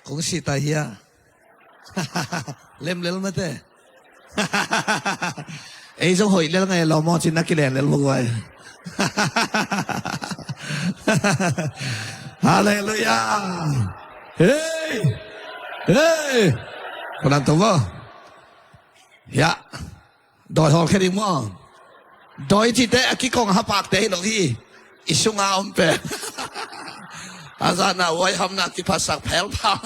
kung sita hiya. Lem lel mate. Ấy trong hội lel ngày lo mo trên nát kia lel một người. Hallelujah. Hey. Hey. Còn làm tốt không? Dạ. Đòi hỏi cái gì mà? Đòi chỉ để cái con hấp bạc để nó đi. Isung ông pe. Azana wai hamna ki pasak phèo phao.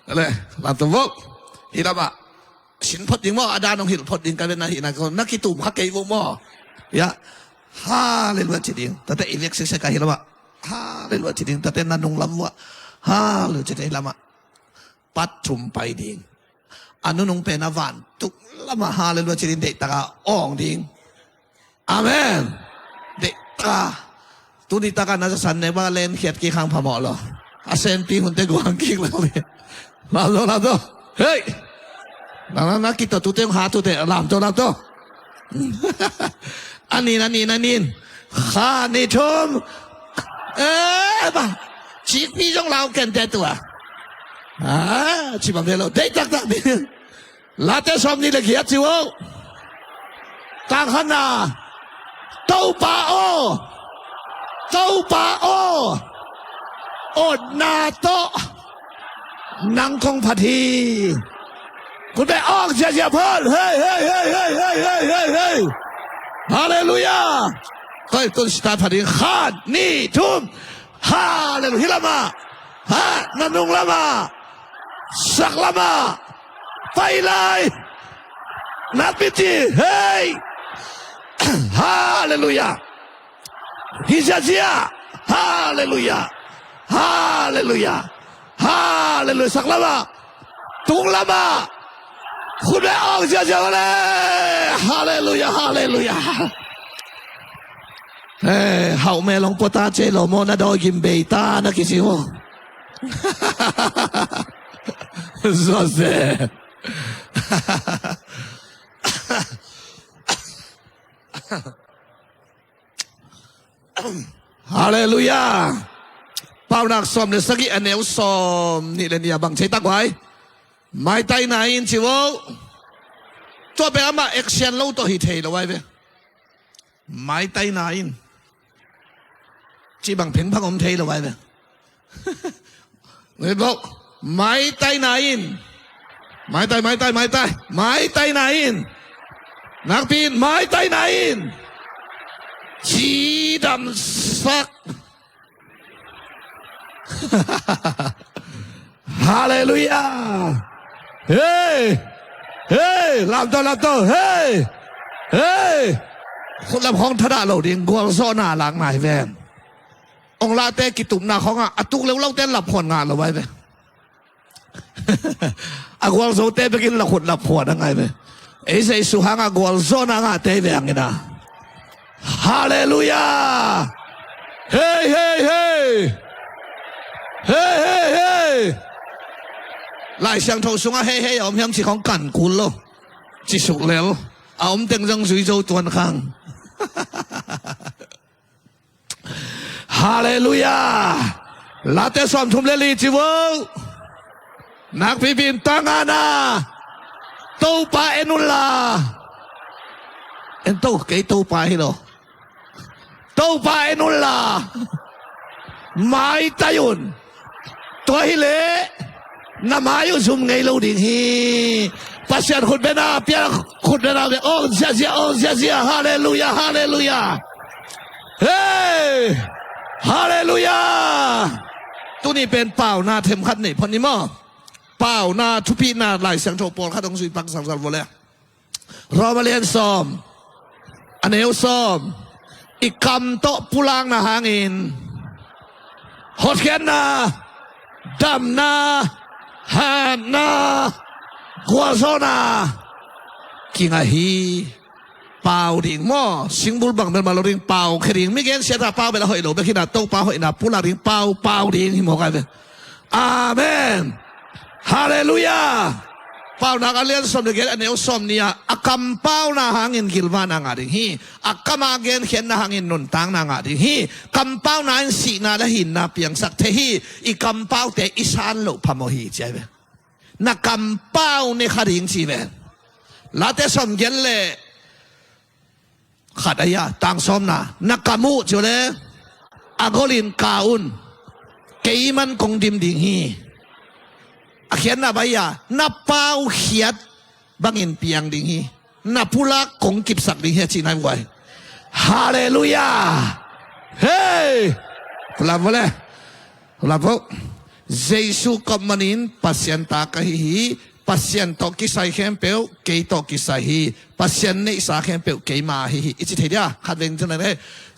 Này, làm tốt không? Thì làm ạ. Xin phật tiếng mò, ada nông hiểu phật tiếng cái bên này thì là còn nát cái tụm khắc cây vô mò. Dạ. Hallelujah chỉ tiếng. Ta thấy việc sẽ cái làm ạ. Hallelujah chỉ tiếng. Ta thấy nan nông lắm ạ. Hallelujah chỉ tiếng làm ạ. Bắt chùm bay tiếng. Anu nung pe na van tuk lama hallelujah chỉ tiếng để ta ong tiếng. Amen. Để ta tu đi ta cái nào san này ba lên khiết cái khang phàm họ lo. Asen pi hun te guang kinh làm đó. Hey. Nang kita tu teng ha tu te làm to. Anin. Kha ni thom. Ba. Chỉ pi trong lao cần te tu à. Chỉ bằng thế lo. Đấy chắc đi. Lá te som ni le khiết chiu. Tang han na. Tâu ba o. Od na to. Nang kong pha thi. คุณไปออกเสียเพิ่นเฮ้ยฮาเลลูยาเฮ้ยต้นสตาร์พัดิขานนี่ทุ่มฮาเลลูยาละมาฮะนันนุงละมาสักละมาไปเลยนับพิธีเฮ้ยฮาเลลูยาฮิซาเซียฮาเลลูยาสักละมาตุงละมาคุณได้ออกเสียเลยฮาเลลูยาเฮ้ยเฮาแม่ลองปตาเจโลโมนาดอกิมเบตานะคิซิโอซอเซฮาเลลูยาเป้านักสมเนี่ยสักกี่อันเนวสมนี่เลยเนี่ยบังใช้ตักไว้ไม่ไต่ไหนอินชิวตัวเป็นอามาเอ็กเซนโลตัวฮิตเฮลเอาไว้เว้ไม่ไต่ไหนอินจีบังเพ่งพังอมเทลเอาไว้เว้เว้บอกไม่ไต่ไหนอินไม่ไต่ไหนอินนักปีนไม่ไต่ไหนอินชีดำสักฮาเลลูยาเฮ้ยลำตัวเฮ้ยคนละของทดาเราเรียงกวางซ้อนหน้าหลังไหนแฟนองลาเตกิตุมนาของอ่ะตุกเร็วเล่าเต้นหลับผลงานเราไว้ไหมกวางโซเต้ไปกินหลับผลยังไงไหมไอ้ใส่สุหังกวางซ้อนหน้าเต้ไปยังไงนะฮาเลลูยาเฮ้ยไล่上头送嘿我们想起ของกันคุณ咯จิสุกแล้วเอาผมเต็งจังสุยโจตัวนข้างฮาเลลูยาลาเตสอมทุมเลลีจิวนักพิพินตังอานาโตปาเอนุลาเอ็นโตเกยโตปาฮิโลโตปาเอนุลาไม่ตายุนตัวฮิเลน้ำมาอยู่ซุ่มไงเราดิ่งฮีปัสยานคุณเป็นอาเปียคุณเป็นอาเปียโอ้เสียฮาเลลูยาเฮ้ยฮาเลลูยาตัวนี้เป็นเป่าหน้าเทมขัดนี่พอนี้มั้งเป่าหน้าทุพีหน้าไหลเสียงโทปอลข้าต้องสุยปังสังสรรค์หมดเลยรอมาเรียนซ้อมอันเอวซ้อมอีกคำโตปุลังนะหางอินฮอตแคนนาดำนาฮานากัวโซนากิงาฮีเป่าดิ่งหม้อสิงบุลบังเป็นมาลดิ่งเป่าแค่ดิ่งไม่เก่งเสียตาเป่าไปแล้วหอยหลบไปขี้นาโต๊ะเป่าหอยนาปุลาดิ่งเป่าดิ่งที่หมอกันเลยอาเมนฮาเลลูยา เป้านักเรียนสมเด็จอันเอวสมเนี่ยอักคำเป้านาหางินกิลวานางาดิฮีอักคำมาเกนเขียนนาหางินนุนตังนางาดิฮีคำเป้านาสีนาละหินนาเปียงสักเทฮีอีคำเป้าเตอิสานโลพโมฮีใช่ไหมนักคำเป้าในขัดหิงใช่ไหมลาเตสมเกนเลยขัดอายะตังสมนานักคำมูจุเลอากลินกาอุนเกี่ยมันคงดิมดิฮีเขียนนะใบยานับเป้าเขียดบังอินเปียงดิ่งฮีนับผู้ลักคงกิบสักดิ่งฮีจีนายไว้ฮาเลลูยาเฮ้คุณลาบเลยคุณลาบเยซูกับมันินปัสยันตากะฮีปัสยันตอกิไซเข้มเปียวเกยตอกิไซฮีปัสยันเนสาเข้มเปียวเกยมาฮีอิจิเทียขัดเวงจังเลย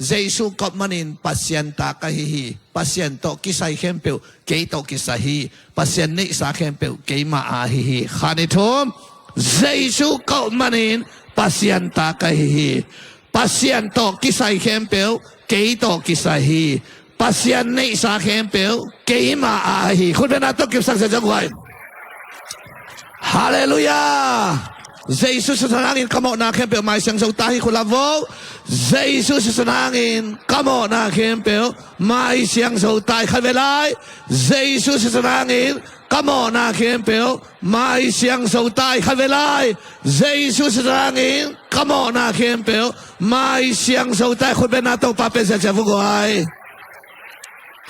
เยซูกับมันินปัสยันตากะฮีปัสยันตอกิไซเข้มเปียวเกยตอกิไซฮีปัสยันเนสาเข้มเปียวเกยมาฮีขันทอมเยซูกับมันินปัสยันตากะฮีปัสยันตอกิไซเข้มเปียวเกยตอกิไซฮีปัสยันเนสาเข้มเปียวเกยมาฮีคุณเป็นนักตกิบสักจังไว้ฮาเลลูยาเยซูสุดนางอินขโมนาเข้มเปียวไม่เสียงโซตาฮิคุณลาโวเยซูสุดนางอินขโมนาเข้มเปียวไม่เสียงโซตาขัดเวลาเยซูสุดนางอินขโมนาเข้มเปียวไม่เสียงโซตาขัดเวลาเยซูสุดนางอินขโมนาเข้มเปียวไม่เสียงโซตาคุณเป็นนักตบปาเป็นเสียงฟุกไว้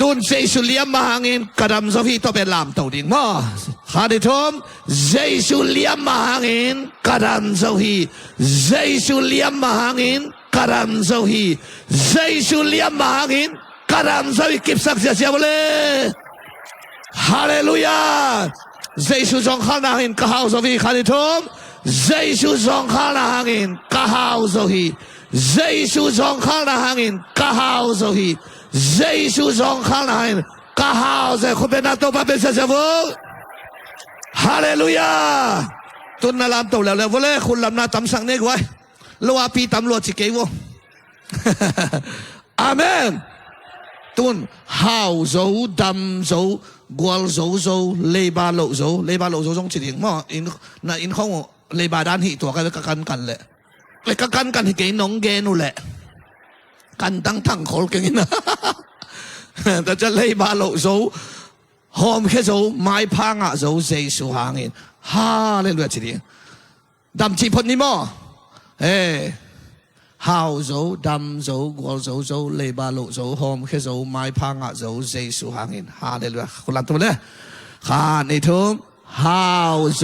ตุนเยซูเลียมมาหางินกระดำโซฟีตัวเป็นลามตัวดิ่งมั้งข้าได้ชมเยซูเลียมมาหางินกระดำโซฟีเยซูเลียมมาหางินกระดำโซฟีเยซูเลียมมาหางินกระดำโซฟีกิบสักเสียเลยฮาเลลูยาเยซูทรงข้านาหินก้าวโซฟีข้าได้ชมเยซูทรงข้านาหินก้าวโซฟีเยซูทรงข้านาหินก้าวโซฟีเยซูทรงข้านาหินก้าวโซฟีคุณเป็นนักตบเป็นเสียงฟุกฮาเลลูยาตุนนาลามตัวแล้ววันเล่คุณลำนาตำสังเนกไว้ลัวปีตำรวจจิเกยวอาเมนตุนฮาวโซดำโซกวลโซโซเลบาโลโซจงจิตยิงมั่งอินเขาเลบาดานหิตัวกันเลยเลยกันหิเกนงเกนุแหละกันตั้งขอลกันนะแต่จะเลบาโลโซหอมแค่โซไม้พังอ่ะโซเยซูหางอินฮาเลลูยาจิตยิงดำจีพนี่มั่งฮาวโซดำโซกวลโซเลบาโลโซหอมแค่โซไม้พังอ่ะโซเยซูหางอินฮาเลลูยาคุณลันตัวเลยข้าในทุ่มฮาวโซ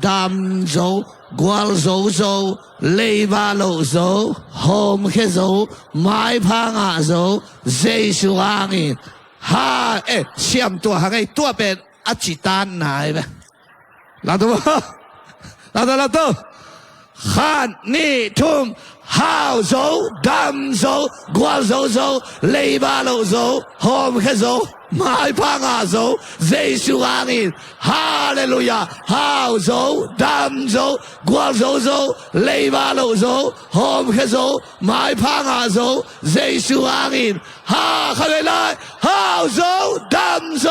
ดำโซกวลโซเลบาโลโซหอมแค่โซไม้พังอ่ะโซเยซูหางอินฮาเสียมตัวหางไอตัวเป็นอจิตานนายไหมลันตัวข้านี่ทุ่มฮาวโซดำโซกวลโซเลบาโลโซหอมแค่โซไม้พังอาโซเยซูหางอินฮาเลลูยาฮาวโซดำโซกวลโซเลบาโลโซหอมแค่โซไม้พังอาโซเยซูหางอินฮาข้าเลยฮาวโซดำโซ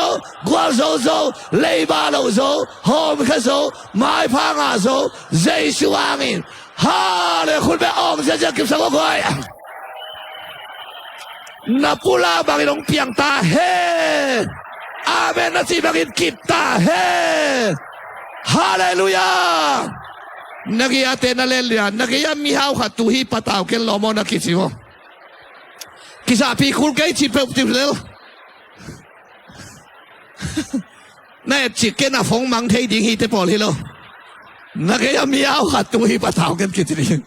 กวลโซเลบาโลโซหอมแค่โซไม้พังอาโซเยซูหางอินฮาเลคุณไปออกจะกิบสักคน na pula Panginoong piyang tahe. Amen na si Panginoon kita. He. Hallelujah. Nagiyate na lelia. Nagyam mihaw ka tuhi pataw. Ken lomo na kisi mo. Kisapi kul kay chipep tiplel. Na chicken na fong mang thay ding hite pol hilo. Nagyam mihaw ka tuhi pataw. Ken kisi.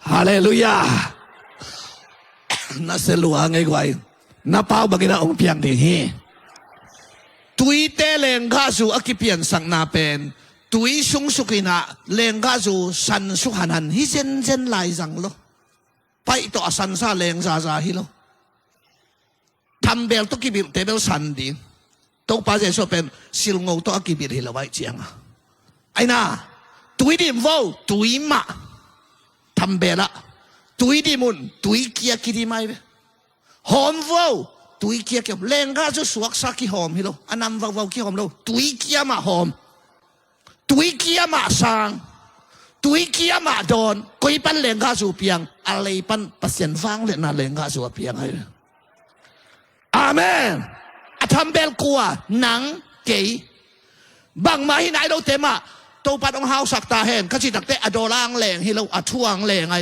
Hallelujah. Naseluha ngay kway. Napaw bagina ang piyang dinhi. Tuite lenggasu akipian sang napen. Tui sung sukina lenggasu san sukanan. Hisen zen lai zang lo. Pa ito asan sa leng sa hilo. Tambel to kibir tebel sandi. To pa se sopen silngaw to akibir hilaway siyang. Ay na. Tui dim vo. Tui ma. Tambela. Tui di mun. Tui kia kiri mai. Hom vo. ตุยเกียเก็บเลงก็จะสวกสักขี้หอมฮิโลอันนำวาวขี้หอมโลตุยเกียมาหอมตุยเกียมาสางตุยเกียมาโดนกุยปันเลงก็สูเปียงอะไรปันปัสเซียนฟังเลยนะเลงก็สูเปียงให้อาเมนอาทำเบลกัวหนังเก๋บางมาที่ไหนเราเต็มอ่ะตัวปัดองเฮาสักตาเห็นก็จิตักเตะอโดร่างแรงฮิโลอัท่วงแรงไง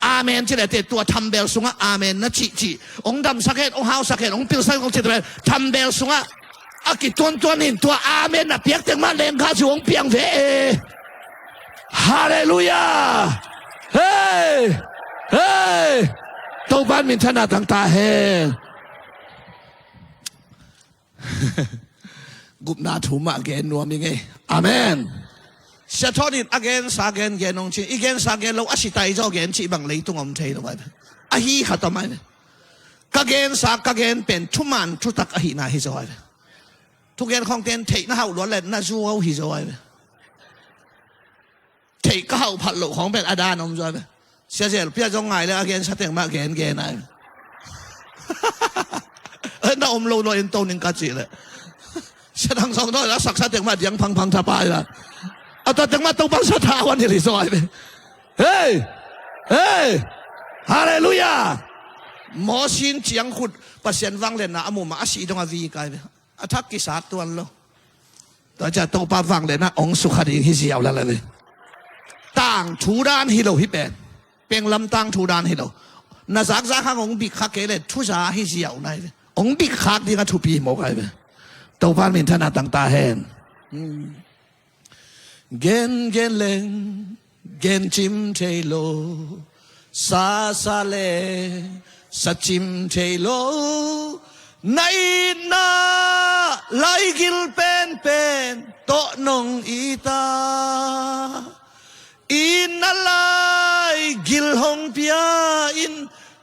อาเมนที่ไหนเตะตัวทำเบลสุงะอาเมนนะจิองดำสักเหตุองเฮาสักเหตุองพิลสักองจิตเบลทำเบลสุงะอากิตัวนินตัวอาเมนนะเปียกเต็มมาเลงข้าสูงเปียงเวฮาเลลูยาเฮ้ตัวบ้านมินทนาต่างตาเห็นกุบนาถุมะเกนนัวมิงเออาเมนเสียทอนิดagain สาเกนเกนองชิอีเกนสาเกนเราอาศัยใจเกนชิบังเลยตุงอมเทลงไปอาฮีขัดทำไมกเกนสากเกนเป็นทุมันทุตักอาฮีนาฮิจอยทุกเกนของเกนเทน่าหัวเล่นน่าจูเอาฮิจอยเทก็เอาผัดหลงของเป็นอาดานอมจอยเสียเพี่จงไงเลยagain สัตย์มาเกนไหนน่าอมโลโนเอ็นโตนิงกัจจิเลยเสียทั้งสองด้วยแล้วสักสัตย์มายังพังทับไปละเอาตัวจังมาต้องบังสถาวันที่ริซอยไปเฮ้ฮาเลลูยาหมอชินเจียงขุดปัสเซียนวังเลนนะอมุมาอาศีตรงอวีกายไปอาทักกิสาตัวนั้นแต่จะต้องปาวังเลนนะองสุขดีฮิเสียวแล้วเลยต่างทูดานฮิโลฮิเป็นลำต่างทูดานฮิโลน่าสักสักข้างองบิกขักเกลทุจาฮิเสียวไหนองบิกขักดีกันทุปีหมอกายไปตัวพานมินทนาต่างตาเห็นเกนเลงเกนจิมเทโลซาเลสัจิมเทโลในนาไลกิลเป็นโตนงอีตาอินนาไลกิลหงเปียอิน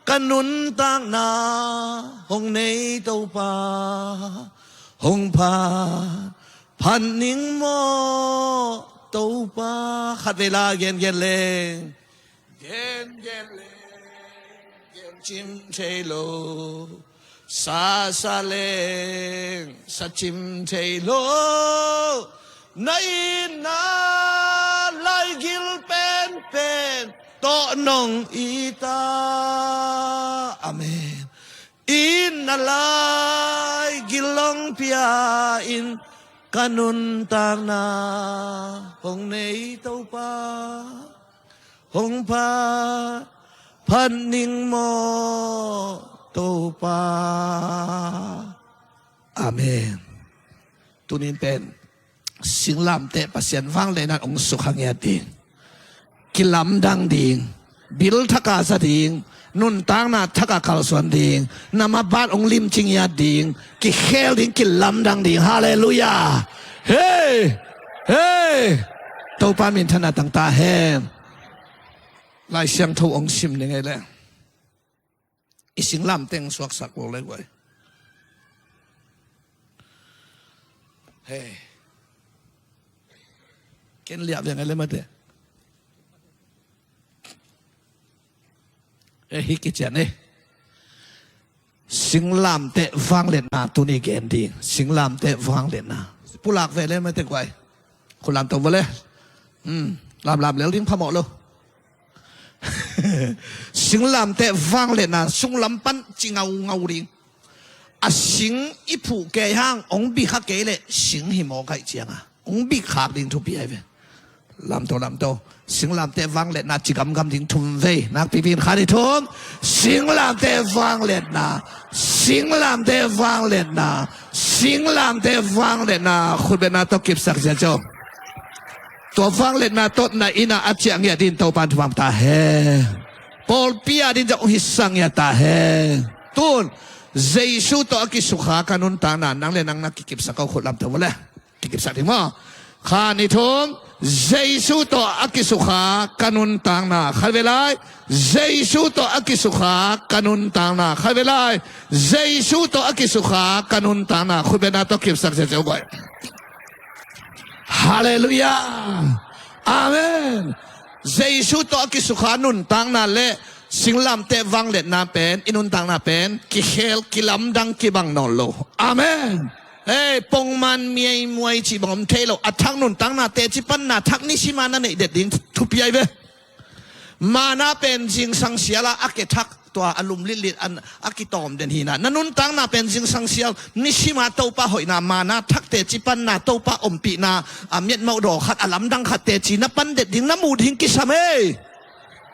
กันุนตังนาหงในเต้าปาหงพาพันนิงโมตัวป้าขัดเวลาเกนเลงเกนจิมเทโลซาเลงสัจิมเทโลในนาไลกิลเป็นโตนงอีตาอาเมนอินนาไลกิลงเปียอินkanun tang na hong nei tau pa hong pa phan ning mo tau pa amen tunin pen singlam te pasien wang le nan ong sukhang ya ding kilam dang ding bil thaka sa dingนุ่นต่างนาทักกาลส่วนดิ่งนำมาบ้านองลิมจิงยาดิ่งกิเขลดิ่งกิลำดังดิ่งฮาเลลูยาเฮ้ตัวปามินธนาต่างตาแห่ลายเสียงทูองชิมยังไงแหละอีสิงลำเต็งสวกสักโลเลยเว้ยเฮ้เกณฑ์เลียบยังไงเลยมาเถอะฮิกิจเนี่ยสิงลามเตะฟังเล่นนาตัวนี้เกณฑ์ดีสิงลามเตะฟังเล่นนาผู้หลักเวรเล่นไม่เตะไว้คนลามตัวเลยลามแล้วลิ้นพะหมอเลยสิงลามเตะฟังเล่นนาสุงลำปั้นจิงเงาลิงอ่ะสิงอีผู้แก่ห้างองบีขักเกเลยสิงหิมอไก่เจียงอ่ะองบีขักลิงทุบปีไอ้เว้ลำโตสิงลำเตะฟังเล็ดนาจิกำถึงทุ่มเวนักปีนขาดิทุ่มสิงลำเตะฟังเล็ดนาสิงลำเตะฟังเล็ดนาสิงลำเตะฟังเล็ดนาคุณเป็นนาตกิบสักเจ้าตัวฟังเล็ดนาต้นนาอินาอัจฉริยะดินโตปันทุมตาเฮปอลปียดินจะอุหิสังยาตาเฮตุนเจสุตัวกิสุขากันุนตานันนังเลนังนักกิบสักเขาขุดลำตัวเลยกิบสักถึงว่าข้านิทุ่มเจสุตัวอักิสุขากันุนต่างนาขัดเวลาเจสุตัวอักิสุขากันุนต่างนาขัดเวลาเจสุตัวอักิสุขากันุนต่างนาคุณเป็นนาตกิบสักเจ้าบ่อยฮาเลลูยาอาเมนเจสุตัวอักิสุขานุนต่างนาเละ สิงลำเตวังเล็ดนาเป็นอินุนตังนาเป็นกิเฮลกิลำดังกิบังนอนโลอาเมนเอ้ปงมันมีไอมวยจีบอมเทโลอัทักนุนตังนาเตจิปันนาทักนิชิมานันเด็ดดิ้งทุบใหญ่เบมานาเป็นจิงสังเสียละอักเกทักตัวอารมณ์ลิดอันอักกิตอมเดนฮีนานันุนตังนาเป็นจิงสังเสียนิชิมาโตปะหอยนามานาทักเตจิปันนาโตปะอมปีนาอาเมียนมาดอขัดอลัมดังขัดเตจีนับปันเด็ดดิ้งน้ำมูดิ้งกิสาม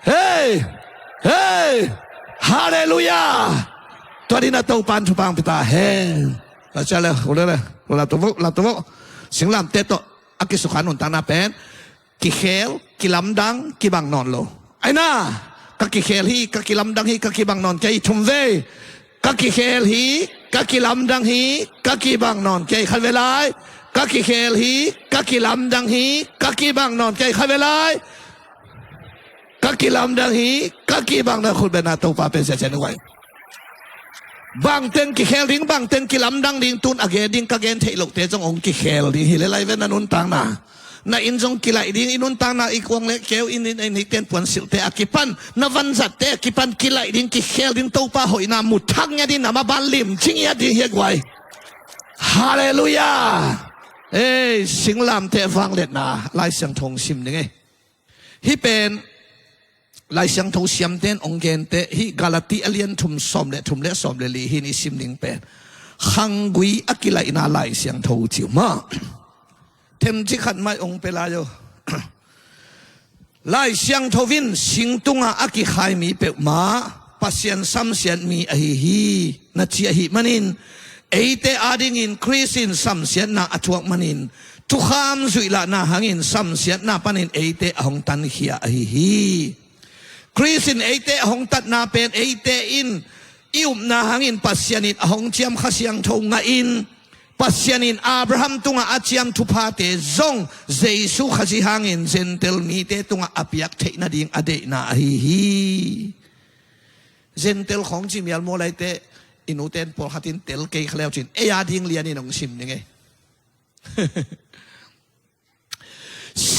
เฮ้เฮ้ฮาเลลูยาตัวนี้น่าโตปันทุปังพิตาเฮ้เราจะเลยเราตัวสิงลำเตโตอักกิสุขานุนตังนาเป็นกิเขลกิลำดังกิบังนอนโลไอ้น่ากักิเขลฮีกักิลำดังฮีกักิบังนอนใจทุ่มเวกักิเขลฮีกักิลำดังฮีกักิบังนอนใจขัดเวลากักิเขลฮีกักิลำดังฮีกักิบังนอนใจขัดเวลากักิลำดังฮีกักิบังนอนคุณเป็นนาตัวป้าเป็นเสียใจด้วยบางเต็งกิเขลดิ้งบางเต็งกิลำดังดิ้งตุนอเกดิ้งกักเกนเทลกเตจงองกิเขลดิ้งฮิเลไลเวนนุนตังนาna injong kilai ding inun tang na ikwang le keu in ten puan silte akipan na vanzat te akipan kilai ding ki khel ding to pa hoi na muthak nya din na mabalim chingya di hiagwai hallelujah singlam te wang let na lai siang thong sim ding hi pen lai siang thong siam ten onggen te hi galati alien thum som le som le li hi ni sim ding pen hangui akilai na lai siang thong chiu maเทมจิขัดไม่องเปลายโยไล่เสียงทวินสิงตุงอากิขายมีเปกมาปัสยันซ้ำเสียนมีอหิฮีนัจหิมันินเอเตอาดิงินคริสินซ้ำเสียนนาอทวกมันินทุกขามสุยละนาหังินซ้ำเสียนนาปันินเอเตหงตันเขียอหิฮีคริสินเอเตหงตัดนาเป็นเอเตอินอิวนาหังินปัสยันินหงเจียมขเสียงทงอินปัสยานินอับราฮัมตุงอาเจียมทุพาเตซงเจสุขจิฮังอินเซนเตลมีเตตุงอาพิยักเทนาดิงอเดนาฮีเซนเตลของจิมยัลโมไลเตอินุเตนปอลฮัตินเตลเกย์ขเลวจินเอียดิงเลียนินองซิมยังไง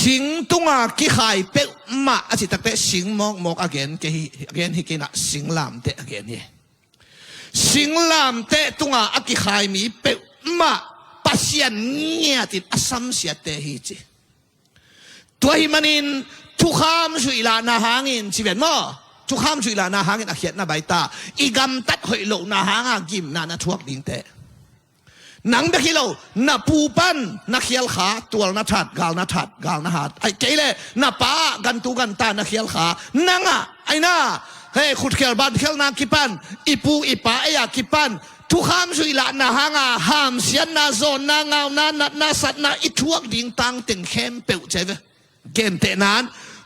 สิงตุงอากิขายเปมาอาจิตเตสิงมอกอเกนเกย์อเกนฮิกินะสิงลามเตอเกนเนี่ยสิงลามเตตุงอากิขายมีเปมาปัสยันเนี่ยติดอสัมเสียเตหิจิตัวหิมันินทุกขามสุยลานาหางินชีวิตมั้งทุกขามสุยลานาหางินอาเขียนนาใบตาอีกำตัดหอยโลนาหางากิมนาทวกดิ้งเตนังเบกิโลนาปูปันนาเขียลขาตัวนาทัดกาลนาทัดกาลนาหัดไอ้เกลนาป้ากันตูกันตานาเขียลขานังอ่ะไอ้น่าเฮ้ขุดเขียลบันเขียลนากิปันอีปูอีป้าไอ้ยากิปันทุกขามสุยละนาหางาหามเสียนนาโซนนาเงานาสัตนาอิทวกดิ่งตังติงเข้มเปิวใจเวเกณฑ์เตนาน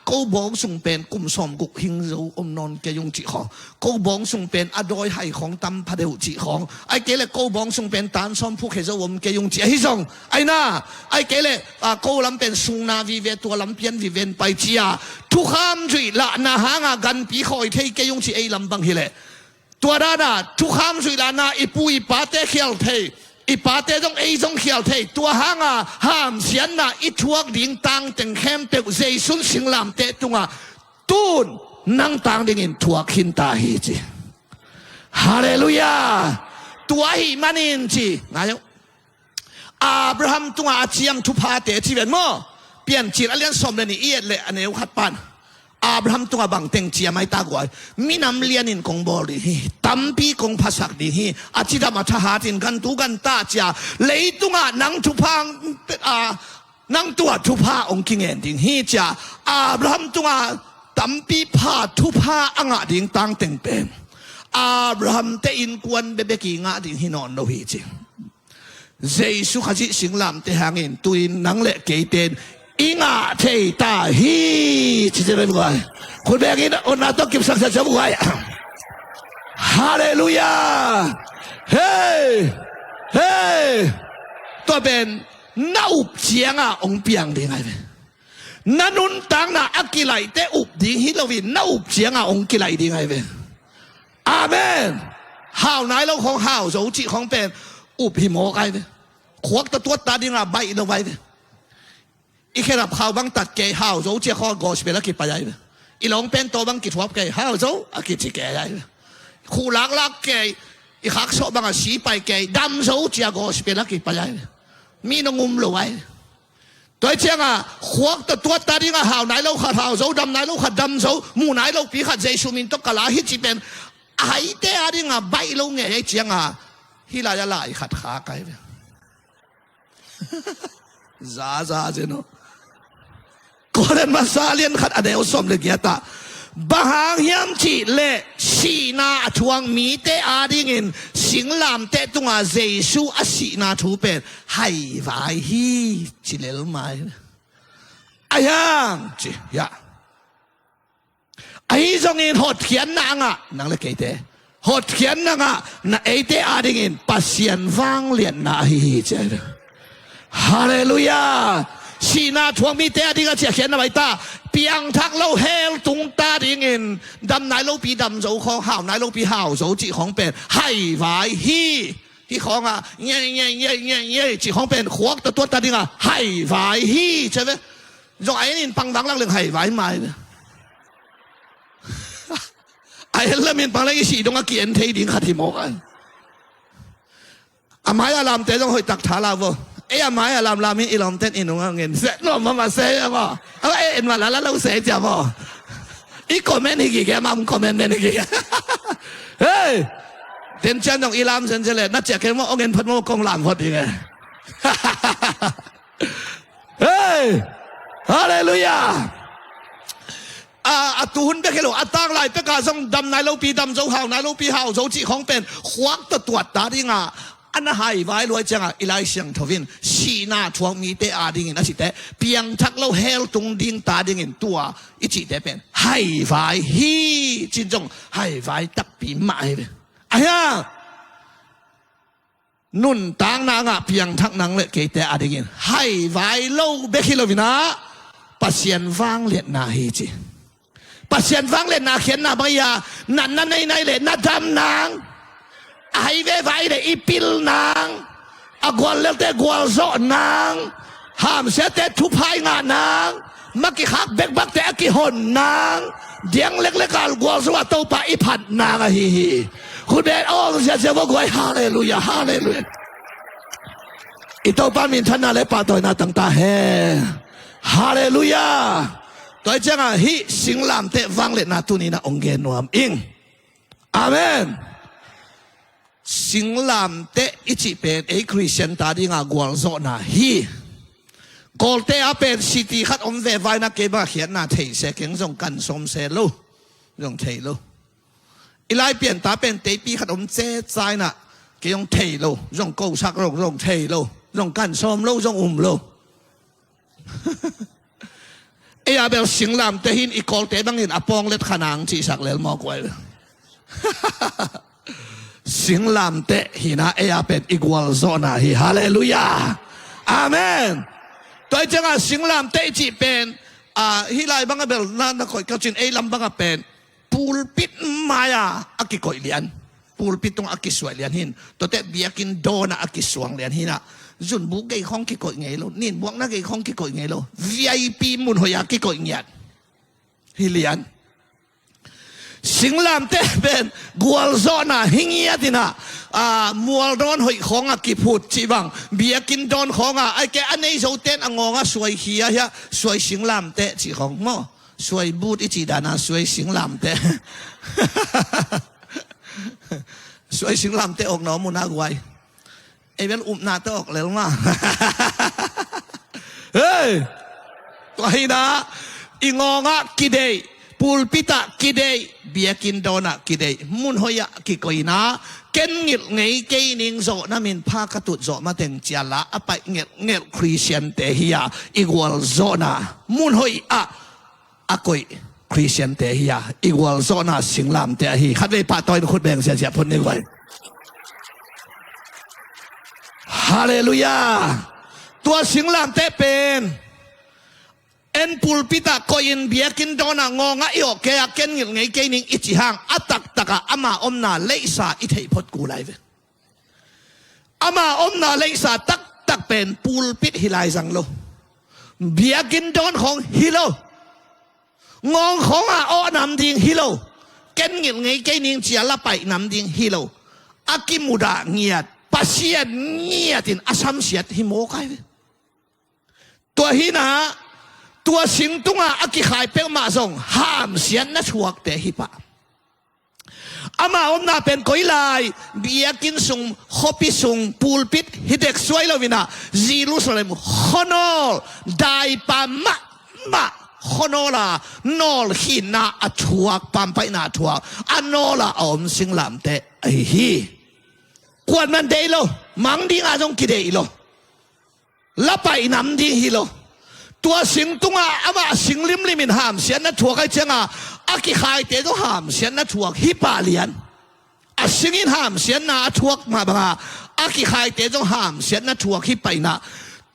กูบองส่งเป็นกุมสมกุกหิงรูอมนอนเกยงจิของกูบองส่งเป็นอดอยให้ของตำพระเดวจิของไอ้เกลกูบองส่งเป็นตานซ้อมผู้เขยอมเกยงจิไอ้ส่งไอ้น่าไอ้เกลกูลำเป็นสุงนาวิเวตัวลำเพียนวิเวนไปจียทุกขามสุยละนาหางากันปีคอยเทเกยงจิไอ้ลำบังฮิเลตัวด้านะทุกคำสุดละนะอีปูอีปาเตเขียวเทอีปาเตต้องไอต้องเขียวเทตัวหางาห้ามเสียนนะอีทวกดิ่งตังแต่งเข้มเปกเจสุนสิงลำเตตุงะตูนนั่งตังดิ่งทวกขินตาฮีจีฮาเลลูยาตัวหิมันินจีนายกอับราฮัมตุงอาเจียมทุพาเตจีเวนโมเปลี่ยนจีนอะไรสมเลนี่เอียดเลยอันนี้ขัดปันอับราฮัมตัวบังเต็งเจียไม่ตากวยมีน้ำเลี้ยนินคงบอลีตั้มปีคงภาษาดีฮีอาจิตามาทหารินกันตุกันตาเจียเลยตุงะนังทุพังนังตัวทุพาองคิงเอ็นดิงฮีเจียอับราฮัมตัวตั้มปีพาทุพาอ่างดิ่งตังเต็งเป็นอับราฮัมเตอินกวนเบเบกีงะดิ่งฮีนอนโนฮีจิเจสุขจิสิงลำเตหางินตุยนังเละเกยเตนอิงาเทตาฮีที่จะเป็นไงคุณแบงอินอุณาต้องเก็บสักจะเป็นไงฮาเลลูยาเฮ้ตัวเป็นน่าอุบเสียงองเปียงดีไงนันนุนตังน่ะอักกิไลเตอุบดีฮิโลวินน่าอุบเสียงองกิไลดีไงเว้อาเมนห่าวไหนเราของห่าวโจจิของเป็นอุบหิโมไงเว้ขวักตัวตาดีงาใบอินเอาไว้อีแค่รับข่าวบังตัดเกยห่าวโจเจ้าข้อกอสเปล่ากี่ปะยัย อีหลงเป็นตัวบังกิจวับแกฮาวโซ่อากิจิแกได้คู่หลักแกอีขักโซ่บังสีไปแกดำโซ่เจ้าก็สเปนลักกิไปได้มีน้องุมรวยตัวเจ้าขวกตัวตาดีงาหาวไหนเราขัดหาวโซ่ดำไหนเราขัดดำโซ่มูไหนเราปีขัดเจสุมินตกกะลาฮิจิเป็นไอ้เต้อาดีงาใบเราเงี้ยเจ้าฮิลายาลายขัดขาไกลซาเจโนก็เรนมาซาเลียนขัดอเดลสมเลกียตาบางยามจีเลสีนาทวงมีเตอาดิงินสิงลามเตตุงอาเจสูอาสีนาทูเป็นให้ไว้ฮีจิเลลไม่อายังจียาไอ้จงอินหดเขียนนางนางเล็กเตหดเขียนนางนาเอเตอาดิงินปัสยันฟังเลียนนาฮีเจฮาเลลูยาสีนาทวงมีเตอาดิก็จะเขียนเอาไว้ตาเปียงทักเราเฮลตุงตาดิงินดำไหนเราปีดำโจของห่าวไหนเราปีห่าวโจจีของเป็นให้ไว้ฮีของเงี้ยจีของเป็นขวกตัวตาดิให้ไว้ฮีใช่ไหมรอยนี่ปังดังลังเรื่องให้ไว้ไหมไอ้เรื่องมันปังเรื่องสีตรงเกียนเทดิงขัดที่หมกันอาไม้อารามเตต้องหอยตักถาลาวเอ้ยไม่อะลามมินอีลอมเต้นอินุงเงินเสนอมาเสียบ่เอาเอ็นมาแล้วเราเสียจ้ะบ่อีคอมเมนต์กี่แกมาคอมเมนต์กี่เฮ้ยเต็นจันของอีลามเซนเจเลนัดเจาะแค่ว่าเอาเงินพัดโมกงหลังพอดีไงเฮ้ยฮาเลลูยาตูนเบกเฮโลตั้งไล่เบกาส่งดำนายโลปีดำเจ้าห่าวนายโลปีห่าวเจ้าจีของเป็นขวักตัวตาดิงอันนั้นให้ไว้รวยจังอีไลเซียงทวินสีนาทวงมีเตอาดิ่งนั่นสิแต่เพียงทักเราเฮลตุงดิ่งตาดิ่งตัวอีจิแต่เป็นให้ไว้ฮีจินจงให้ไว้ตักปีใหม่ไอ้ยานุ่นต่างนางเพียงทักนางเลยเกตแต่อาดิ่งให้ไว้โลเบคิโลวินาปัสยันฟังเลียนนาฮีจิปัสยันฟังเลียนนาเขียนนาบายานั่นในเลียนนาดำนางไอ้เวไว้เดอีปิลนางกวลเลตกวลโซนางห้ามเสตทุพายงานางมักกิขักเบกบักแต่กิหนนางเดียงเล็กๆกันกวลสวัสดิ์ตัวปะอีผัดนางฮีคุณเดชโอ้เสียว่ากวยฮาเลลูยาฮาเลลูยาอีตัวปามินทันนาเลปาตัวนาตั้งตาเฮฮาเลลูยาตัวเจ้าฮีสิงลามเตฟังเลนาตุนีนาองเกนวมอิงอาเมนสิงลามเตอิจิเป็นเอคริสเตียนตาดิงากวลโซนาฮีกอลเตอเป็นสิติขัดอมเวไว้นักเก็บเขียนนาเทเสกงส่งกันสมเสลูส่งเทลูอีไลเปลี่ยนตาเป็นเตปีขัดอมเจใจน่ะเกี่ยงเทลูส่งกูชักโรส่งเทลูส่งกันสมลูส่งลูเอียเบลสิงลามเตหินอีกอลเตบังหินอปองเล็ดขนางจีสักเลลมอกไว้สิงลามเตหินะเอียเป็นอีกวลโซนาฮีฮาเลลูยาอาเมนตัวเจ้าสิงลามเตจีเป็นฮิไลบังเบลนั่นคอยเขาจินเอลัมบังเป็นปูลปิดมายาอากิคอยเลียนปูลปิดตรงอากิสวยเลียนหินตัวเตเบียกินโดนะอากิสวงเลียนหินะจุนบุกเกยของกิคอยไงโลนินบวกนักเกยของกิคอยไงโล VIP มุนหอยากิคอยเงียดฮิเลียนสิงลามเตเป็นกวลโซนาหิงยตินะมัวร้อนหอยของกิพูดจีบังเบียกินดอนของไอแกอันนี้โซเต้นงงสวยเฮียฮะสวยสิงลามเตจีของมอสวยบูดอิจิดานาสวยสิงลามเตสวยสิงลามเตออกน้อมุนากไวไอเวลอุบนาเตออกเลยลงมาเฮ้ยตัวหินะอีงงกิเดปูลปิตากิเดเบียกินโดนะกิเดมุนหอยกิโกยนะเก่งเงียบไงเกนิงโซนามินพากระตุดโซมาเต็งเจละอไปเงียบคริสเตียนเตฮียอีกวลโซนามุนหอยกอยคริสเตียนเตฮียอีกวลโซนาสิงลามเตฮีขัดไว้ปาตอยคนแบ่งเสียพ้นได้ไว้ฮาเลลูยาตัวสิงลามเตเป็นเอ็นปูลปิตาโกยินเบียกินโดนงงอีโอเคเก่งไงเก่งอิจิฮังอัตักตะกะอามาอมนาเลสาอิเทพดกูไลเวอามาอมนาเลสาตักเป็นปูลปิตฮิไลซังโลเบียกินโดนของฮิโล งองของอ้อนำดิ่งฮิโลเกณฑ์เงี้ยไงเกณฑ์นิ่งเจียละไปนำดิ่งฮิโลอากิมุดาเงียดปัสยนเงียดินอาสัมเสียดฮิโมกายตัวฮินะตัวสิงตุงอากิขายเปมาส่งห้ามเสียนนัชวกเตฮิปะอามาอมนาเป็นก้อยลายเบียกินส่งฮอปิส่งปูลปิดฮิเด็กสวยแล้ววินะจีรุสเลมฮอนอลได้ปามะฮอนอลานอลหินาอัชวกปัมไปนาชวกอันนอลาอมสิงลำเตไอฮีกวนมันเดโลมังดิ้งอาจงกิเดโลละไปนำดิ้งฮิโลตัวสิงตุงอามาสิงลิมมินหามเสียนนัทวกไอเจ้าอากิขายเตะก็หามเสียนนัทวกฮิปาเลียนอาสิงินหามเสียนนาทวกมาบังอากิขายเตะก็หามเสียนนัทวกฮิปไปนะ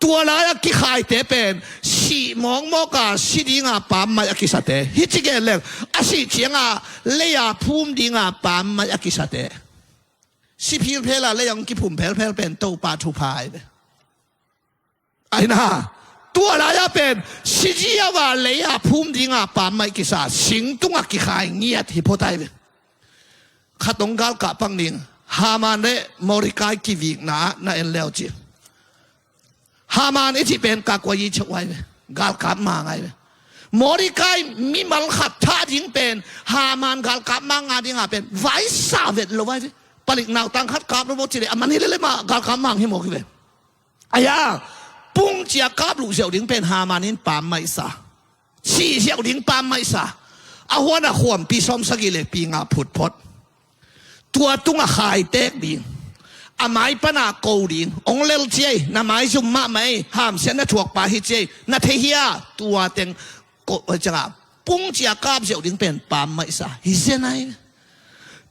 ตัวลายอากิขายเตะเป็นสีมองมอกาสีดิงาปามมาอากิสเตฮิจิเกลเลงอาสิเจียงาเลียภูมิดิงาปามมาอากิสเตสิพิลเพลาเลยองกิพุ่มเพลเป็นโตปาทุพายไอ้น่าตัวลายเป็นสิจิยาวาเลียภูมิดิงาปามมากิสาสิงตุงอากิขายเงียดฮิโพไตขัดตรงกาลกะปังนิงฮามานเรมอริกายกิวิกนาเอ็นเลวจีฮามานอิจิเป็นกากวยีชไว้กาลกะมาไงมอริกายมีมัลขัดท่าจิงเป็นฮามานกาลกะมางาดิงาเป็นไวซาเวตโลไว้ปลิกนาวตังคัดกาบโรบจิเลมันนี่เลยมากาลกะมังฮิโมกิเวอายาปุงเจียกาบลูเสี่ยวดิงเป็นฮามานินปามไม่ซาสี่เสี่ยวดิงปามไม่ซาอาหัวน่ะขวมปีซอมสกิเลปีงาผุดพดตัวตุงขายเตกดิงอาไม้ปนาโกดิงองเลลเจน่ะไม้จุมมะไม่ห้ามเสียนน่ะถวกปาฮิเจน่ะเทียตัวเต็งโกจังปุงเจียกาบเสี่ยวดิงเป็นปามไม่ซาฮิเซนไอ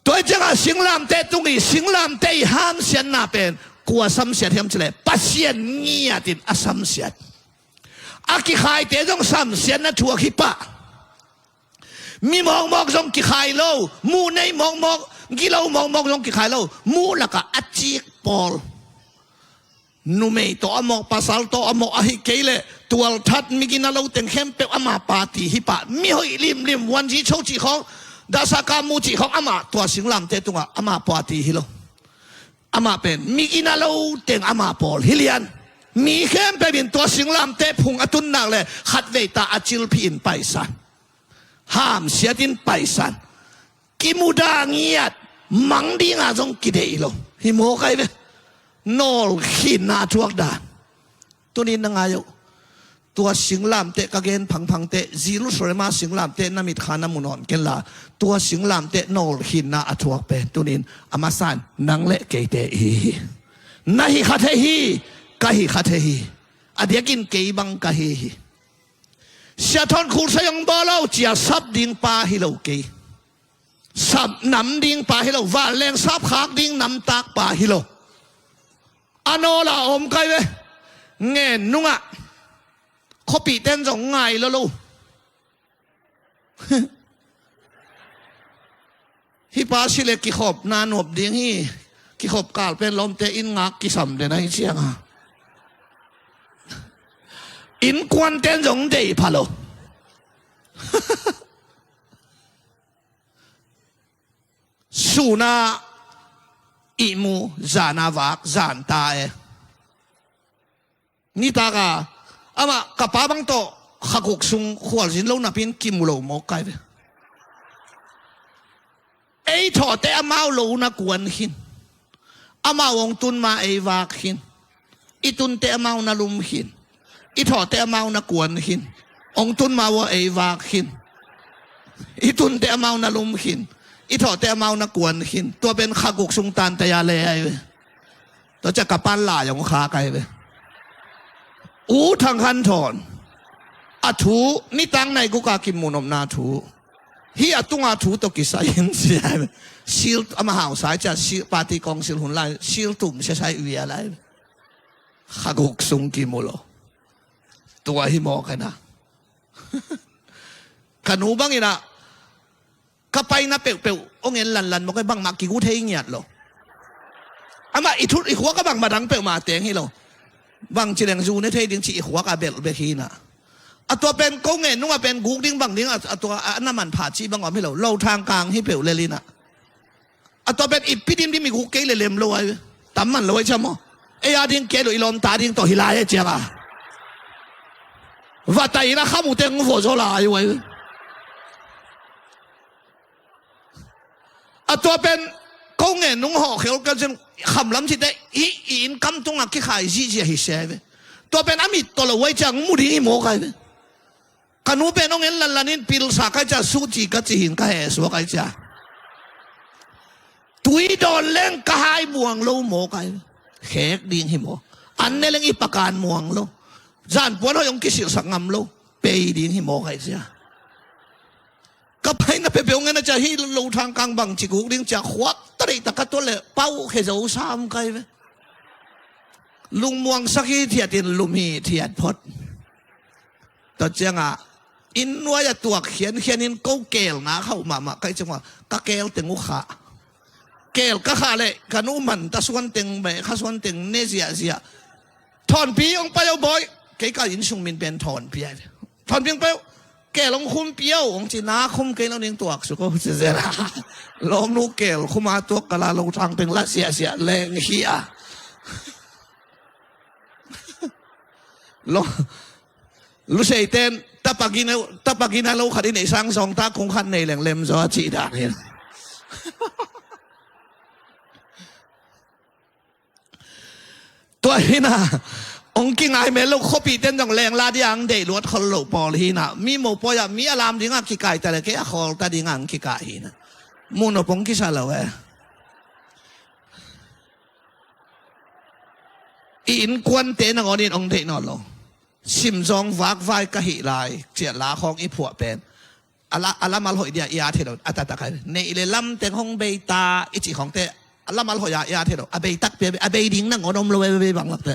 ตัวจังสิงลามเตตุงอีสิงลามเตห้ามเสียนน่ะเป็นกัวซ้ำเสียเทียมเฉลยปัสยนเงียดินอาซ้ำเสียอากิขายเตจงซ้ำเสียนน่ะทัวขิปะมีมองจงกิขายโลมูในมองกิโลมองจงกิขายโลมูละกะอัจจิกปอลนูเมย์ตัวอมอกภาษาตัวอมอกอหิเกเลตัวทัดมิกินาโลเต็งเข้มเปอมาปาติฮิปะมีหอยลิมวันจีโชจีของดาสกามูจีของอามาตัวสิงลำเตตุงอามาปาติฮิโลอามาเป็นมีกินาโลเต็งอามาปอลฮิเลียนมีเข้มเป็นตัวสิงลำเตพุงอตุนนักเลยขัดเวตาอจิลพินไปสันห้ามเสียดินไปสันกิมุดาเงียดมังดีงาจงกิเดอิโลฮิโมไกเวนอลขีนาทวกดานตัวนี้นางอายุตัวสิงลามเตะกะเกนพังเตะจีรุสเรมาสิงลามเตะนามิดขานามุนอนเกลาตัวสิงลามเตะนอลขีนาอทวกเป็นตัวนี้อามาสันนังเละเกเตอีนาฮิขัดเฮีกะฮิขัดเฮีอเดียกินเกยบังกะฮีเสียทอนคูสยังบอลเอาเจียซับดิ่งปาฮิโลเกยซับนำดิ่งปาฮิโลว่าแรงซับขากดิ่งนำตากปาฮิโลอันโนละอมไกเวเงินนุงะเขาปีเต้นสองไงแล้วลูฮิปาชิเลกิขบนานบดิ่งฮีกิขบกาลเป็นลมเตอินงักกิสัมเดนไอเชียงอินควันเต้นสองเดย์พะโลสูนาอิมูจานาวากจานตานี่ตากาอามากับป้าบังโตขักซุงขวดสินโลนับพินกิมุโลโมกไกเวไอถอดแต่อามาโลนักวนหินอามาวงตุนมาไอวากหินอีตุนแต่อามานาลุมหินอีถอดแต่อามานักวนหินองตุนมาว่าไอวากหินอีตุนแต่อามานาลุมหินอีถอดแต่อามานักวนหินตัวเป็นขักซุงตันแต่ยาเลยไอเวตัวจะกับปั้นหล่าอย่างขาไกเวอูทางคันถอนอาถูนี่ตั้งในกุกากิมมุนอมนาถูฮีอาตุงอาถูตกิสายินเสียซิลอามาหาวสายจะซิลปาติกองซิลหุ่นไลซิลตุ่มใช้เวียอะไรขักกซุงกิมุโลตัวฮิโมกันนะขนูบังอีนะก็ไปนะเปลวๆองเงินลันๆมันก็บังมากิกูเทียดหรออามาอีทุอีหัวก็บังมาดังเปลวมาเตียงให้เราบางจีแรงจูในเทดิงจีหัวกาเบลเบคีนะ ตัวเป็นกงเงินนุ่งเป็นกุกดิ้งบังดิ้งตัวน้ำมันผ่าชีบังอ่ะไม่เราทางกลางให้เปลวเลยลินะตัวเป็นอิปิดิมที่มีกุกเกลเลมลอยตั้มมันลอยใช่ไหมเอียดิ้งเกลอีลมตาดิ้งตัวฮิลายเจ้าว่าแต่อีน่ะข้ามุเตงหัวโซลาอยู่ไว้ตัวเป็นกงเงินนุ่งห่อเขียวกันจนคำล้ำที่ได้อินคำตรงอ่ะที่ขายจีเฮียตัวเป็นอามิตตัวเราไว้จังมุดีโมกันกันนูเป็นน้องเอ็นลันลันินพิลสักจะสู้จีก็จีหินก็เหสวกันจ้าตุยโดนเล่งก็หายม่วงโลโมกันเขกดิ่งหิโมอันนี้เล่งอีปากการม่วงโลจานปวนเขายงกิสิสังงามโลเปย์ดิ่งหิโมกันจ้าก็ไปนะเปย์องเงินจะให้โลทางกลางบังจิกุกดิ่งจะควักตรีตะกัตัวเลยเป้าเขจะอุสามกันลุงม่วงสักทีเทียดินลุมีเทียดพดต่อเจ้าอินว่าจะตัวเขียนอินก็เกลนะเข้ามาใครจังว่าก็เกลตึงอุขาเกลก็ขาเลยกันอุมันตะส่วนตึงไปข้าส่วนตึงเนเซียถอนปีองไปเอาบ่อยเกี่ยก็อินชุงมินเป็นถอนปีถอนเพียงไปเกลองคุมเปียวองจีน่าคุมเกลแล้วนิ่งตัวสุก็เสียละลองนูเกลคุมาตัวกะลาลงทางเป็นละเสียแรงเฮียlu say ten tapagina lo khadin isang song ta kung khan nei leng lem zo chi da hinตัวหินะองค์กิงไอเมลเขาปีเต้นจังแรงลาดิอังเดลวดเขาโลปอลหินะมีโมปอยามีอารามดิงักขี้ไก่แต่ละแกขอตาดิงังขี้ไก่หินะมุนอปงกิซาลาเวอินควนเตนงอนินองเทนอลโลชิมซองฝากไฟกะหิลายเจียลาของอีผัวเป็นอัลลามาลหอยเดียยาเทโดอัตตะใครในอิเลลัมเตงของเบตาอิจิของเตอัลลามาลหอยยาเทโดอเบตักเปียอเบดิงนั่งอนมโลเวเบบังหลับเต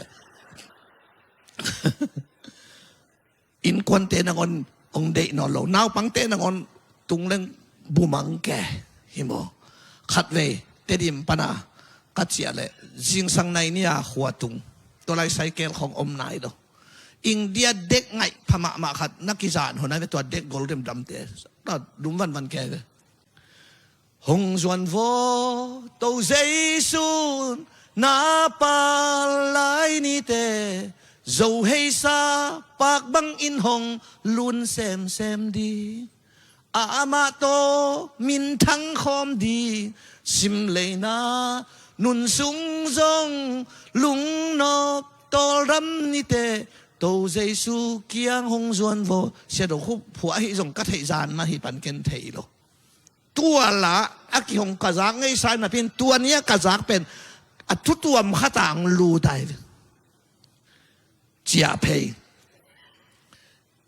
อินควนเตนงอนองเดนอลโลนาวปังเตนงอนตุงเล่งบูมังแกฮิโมขัดเวเตดิมปนากัจเจียเลจิงสังในเนี่ยหัวตุงตัวไรไซเกลของอมนายโดอินเดียเด็กไงพม่ามาขัดนักกิจานคนนั้นเป็นตัวเด็กโกลเด้นดำเตะก็ดุมวันแกเลยหงส่วนโฟตัวเซซุนนาปาไลนี่เตะโจเฮซาปากบังอินหงลุนเซมดีอามาโตมินทั้งคอมดีซิมเลยนานุนสุงจงลุงนบตอรำนี่เตตัวเจสูเกียงหงส่วนโฟเสียดอกผัวให้ส่งกัดให้จานมาให้ปันเกนเทโลตัวละอักหงกระซักไอ้สายมาเป็นตัวนี้กระซักเป็นอัตุตัวมขัดต่างรูได้เจียเพย์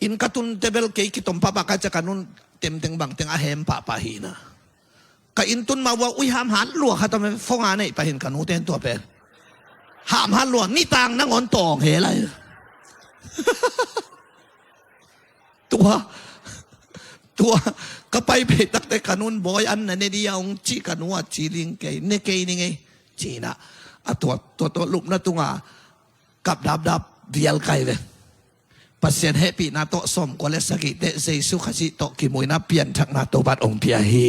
อินกตุนเตเบลเกย์กิตมปะปะกัจจกันุนเต็มบังเต็งอาเฮมปะปะฮีนะก็อินตุนมาว่าอุ้ยห้ามหันหลวงขัดทำไมฟ้องอะไรไปเห็นกันูเต็นตัวเป็นห้ามหันหลวงนี่ต่างนั่งอ่อนต่อเหอะไรตัวก็ไปเพตักแต่กันุนบอยอันนั้นเนี่ยองจีกันัวจีลิงเกย์เนเกย์นี่ไงจีน่ะตัวลุกนะตัวกับดับเดียลไกเลยปัสเซียนเฮปีนาโตสมกว่าเลสกิเตเซซุขจิโตกิมุยนาเปลี่ยนทักนาโตบัดองเปียฮี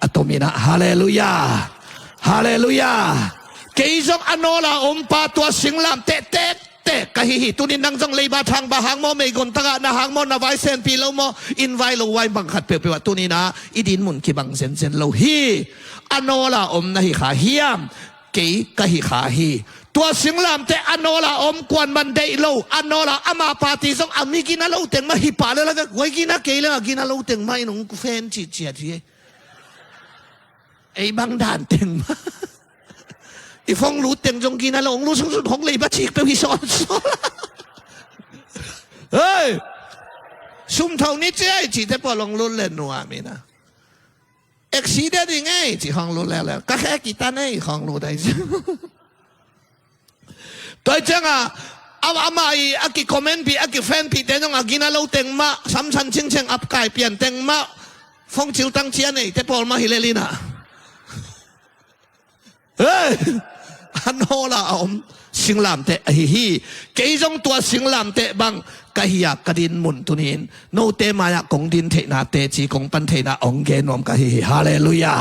อัตมินะฮาเลลูยาฮาเลลูยาเกย์จงอโนลาอมปาตัวสิงลามเตกะฮิตุนินังจงเลยบาทางบาหางโมเมกนตะกะนะหางโมนาไวเซนปีโลโมอินไวโลไวบังขัดเปรียวตุนินะอีดินมุนกีบังเซนโลฮีอโนลาอมนะฮิขาฮิยามเกย์กะฮิขาฮีตัวสิงลามเตอโนลาอมกวนมันเดโลอโนลาอามาปาติซงอามิกินาโลเต็งมาฮิปาเลแล้วก็ไว้กินาเกย์แล้วกินาโลเต็งมาอินุงเฟนจิเจียทีไอ้บางด่านเต็งมาอีฟองรู้เต็งจงกินาโลรู้สุดของเลยบัชิกไปพิสอนเฮ้ยซุ่มเท่านี้เจ๊จีแต่พอลงรุ่นเล่นนัวมีนะเอ็กซีได้ยังไงจีห้องรู้แล้วก็แค่กีตาร์นี่ห้องรู้ได้จ้ะตัวเจ้าอามาอีอากิคอมเมนต์พี่อากิแฟนพี่เต็งอากินาโลเต็งมาซ้ำชั้นเชิงอับไก่เปลี่ยนเต็งมาฟงชิวตั้งเชียนนี่แต่พอมาฮิเลลีน่ะเฮ้ย อันโนละอมสิงลามเตะฮีเกยจงตัวสิงลามเตะบังกะฮิยากระดินมุนตุนินโนเตมายะกงดินเทนาเตจีกงปันเทนาองเกนอมกะฮิฮาเลลูยา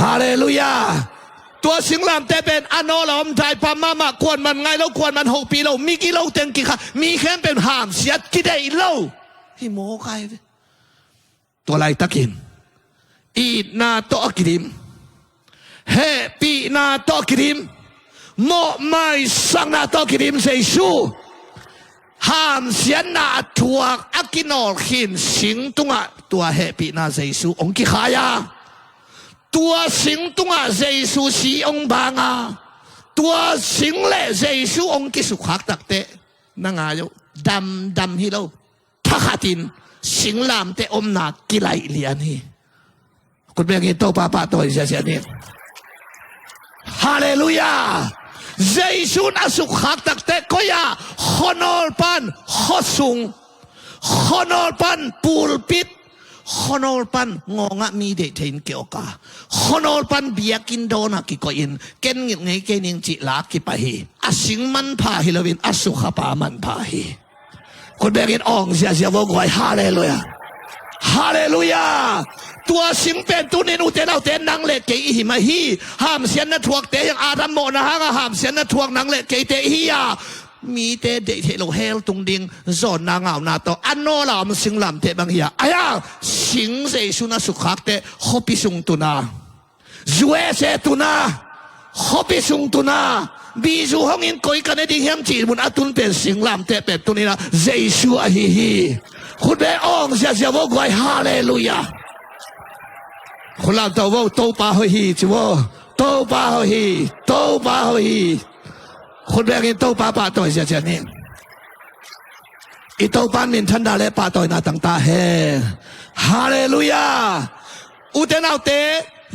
ฮาเลลูยาตัวสิงลามเตะเป็นอันโนละอมไทยพม่าควรมันไงแล้วควรมัน6 ปีแล้วมีกี่โลเต็งกี่ค่ะมีแค่เป็นหามเสียกี่ได้โลฮิโมไกตัวไรตะกินอีนาโตกิริมเฮปีนาโตกิริมโมไม่สังนาโตกิริมเซซูห้ามเสียนาทัวอักินอลขินสิงตุงะตัวเฮปีนาเซซูองกิขายาตัวสิงตุงะเซซูสีองบางาตัวสิงเลเซซูองกิสุขักตักเตนังอายุดำฮิโลทักตินสิงลามเตอมนากิไลเลียนี่คุณเบียกิโตปาปาโตอิเสียนี่ฮาเลลูยาเจสุนอสุขักตักเตก็ยาขนอลปันขสุงขนอลปันปูลปิดขนอลปันงงะมีเดทอินเกียวกาขนอลปันเบียกินโดนักกิโกอินเก่งเงยเก่งจิลากิปะฮีอสิงมันพาฮิลวินอสุขปามันพาฮีคนเบียกินองเสียวกวยฮาเลลูยาฮาเลลูยาตัวสิงเป็นตัวนี้อุเตนเอาเตนนังเล็กเกยหิมาฮีห้ามเสียนนัทวกเตยังอาดัมโมนะฮะห้ามเสียนนัทวกนังเล็กเกยเตฮียามีเตเดเทโลเฮลตุงดิงโซนนางเอานาโตอันโนลามสิงลามเตบังฮียาอายาสิงเซซุนาสุขักเตฮอปิสุงตุนาจวยเซตุนาฮอปิสุงตุนาบีจูห้องอินคอยกันเองเฮมจีมุนอัตุนเป็นสิงลามเตเป็นตัวนี้นะเจสุอะฮีคุณเบองเสียวกวยฮาเลลูยาคนเราตัวว่าโตปาหฮีจิวโตปาหฮีโตปาหฮีคนแรกอินโตปาปาตัวเสียนี่อิโตปามินทันดาเลปาตัวนาตั้งตาเฮฮาเลลูยาอุเทนเอาเต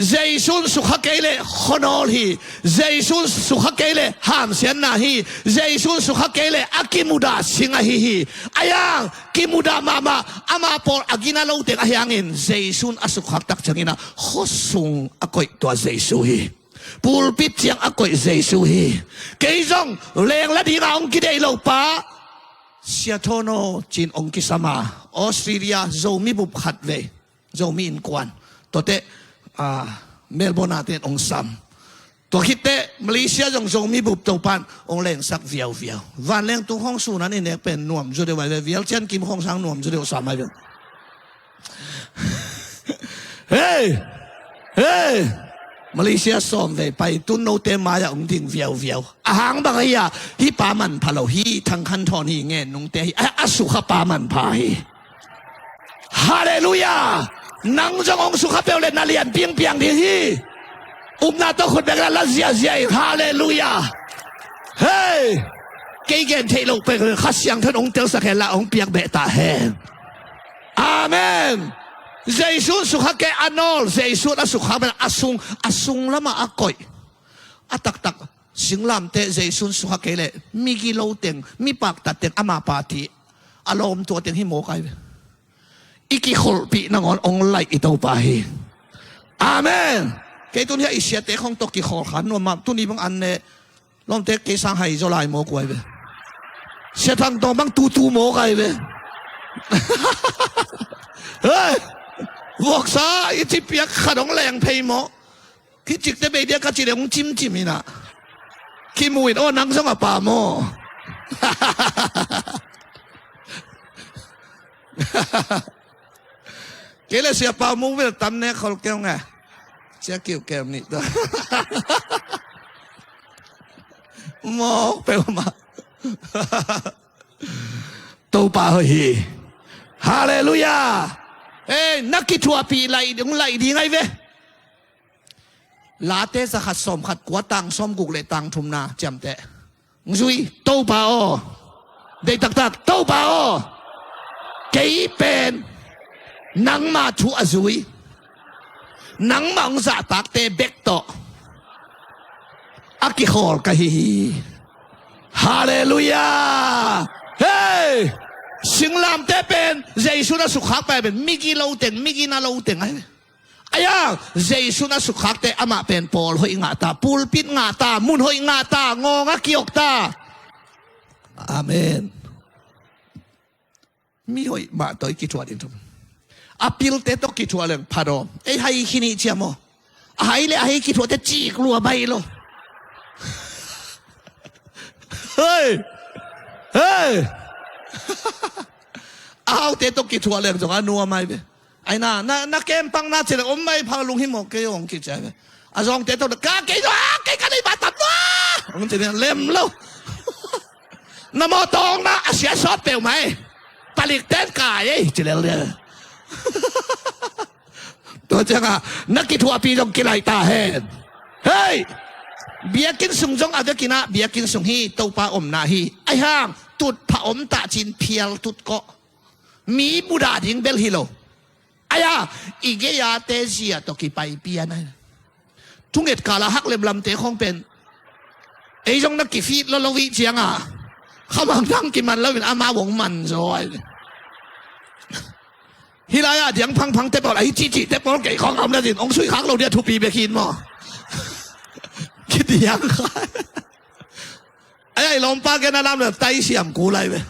เจสุนสุขเกเลขนอลฮีเจสุนสุขเกเลหามเสียนนาฮีเจสุนสุขเกเลอากิมุดาสิงห์ฮีอายังกิมุดามาอามาปออากินาโลเตงอายังอินเจสุนอสุขักตักจังอินะขสุงอากอยตัวเจสุฮีปูลปิดยังอากอยเจสุฮีเกยจงเลงและดีนาองกิเดโลปาเซียโตโนจีนองกิสมาออสเตรเลียโจมีบุบขัดเวโจมีอินกวนตัวเตเมลโบนาเตนองซัมตัวคิดเตมาเลเซียจงมีบุบตัวปันองเล่งสักเวียววันเล่งตัวห้องสูนั้นเนี่ยเป็นหน่วมจุดเดียวเวียวเช่นกิมห้องสังหน่วมจุดเดียวสามไม่เป็นเฮ้มาเลเซียซ้อมไปตุนโนเตมาอย่างองทิ้งเวียวอาหารบางอย่างที่ปามันพาเราฮีทางคันทอนี่เงี้ยนงเตฮีอสุขปามันพาฮีฮาเลลูยานังจงองสุขเปลเลนาเลียนเปียงดีฮีนาโตคนเบกลาลาเซียฮาเลลูยาเฮ้เกย์เกนเทโลเปกข้าเสียงท่านองเตลสักแค่ละองเปียงเบตาเฮอาเมนเจสุนสุขเกอันอลเจสุนอสุขเป็นอสุงละมาอากอยอตักสิงลามเตเจสุนสุขเกเลมีกิโลเต็งมีปากตัดเต็งอามาปาติอารมณ์ตัวเต็งให้โมกายอีกิขลปีนังองไลอิตาไปอาเมนเกตุนี้อิเสียเตะของตกิขลขันนวมมาตุนี้บางอันเนี่ยลองเตะเกสังให้จะลายโมกไว้เว้เสียทางตรงบางตูโมกไว้เว้เฮ้ยบอกซะอิจิเปียกขนมแรงเพย์โมคิดจิกเตะเบเดียกจิเรงจิ้มนี่นะคิมวินโอ้นังสมาปาโมเกลเสียปามูเวลตันเนี่ยเขาเกี่ยวไงเสียเกี่ยวแกมนี่ตัวโมเปลมาตัวปาฮีฮาเลลูยานักกิจวัตรปีไล่ดีไงเว้ลาเตสขัดสมขัดกัวตังสมกุกเลตังทุมนาจำเตะงุยตัวปาโอเด็กตักตัวปาโอเกยเป็นนังมาชัวซุยนังมังสะตักเตเบกโตอากิขอลกะฮีฮาเลลูยาเฮ้สิงลามเตเป็นเจสุนสุขะไปเป็นมิกิโลเต็งมิกินาโลเต็งไง ayang Jesu na sukak te ama pen Paul hoi nga ta pulpit nga ta mun hoi nga ta ngo nga kiok ta amen mi hoi ma toy ki tuwa din tum apil te to ki tuwa leng paro e hai hini chia mo hai le hai ki tuwa te chi klua bai lo hey hey ao te to ki tuwa leng jong anu mai be ai na kem pang na chile om mai phang lung hi mo ke ong ki cha be a jong te to ka ke ka dai ba tap wa ong te lem lo na mo tong na a sia sot pe mai talik ten kai ei chile le to changa nakithua pi jong kilai ta hen hey biakin sung jong adakina biakin sung hi to pa om na hi ai hang tut pha om ta chin phial tut ko mi buda ding bel hilo aya ige ya te zia to ki pai pia na tunget kala hak lem lam te khong pen ei jong na ki fit lo lo wi chiang a khamang dang ki man lo win ama wong man rồi hilaya diang phang phang te pol ai chi chi te pol ke khong am la din ong sui khak lo dia thu pi be khin mo ki diang kha ai lom pa ke na lam le tai siam ku lai be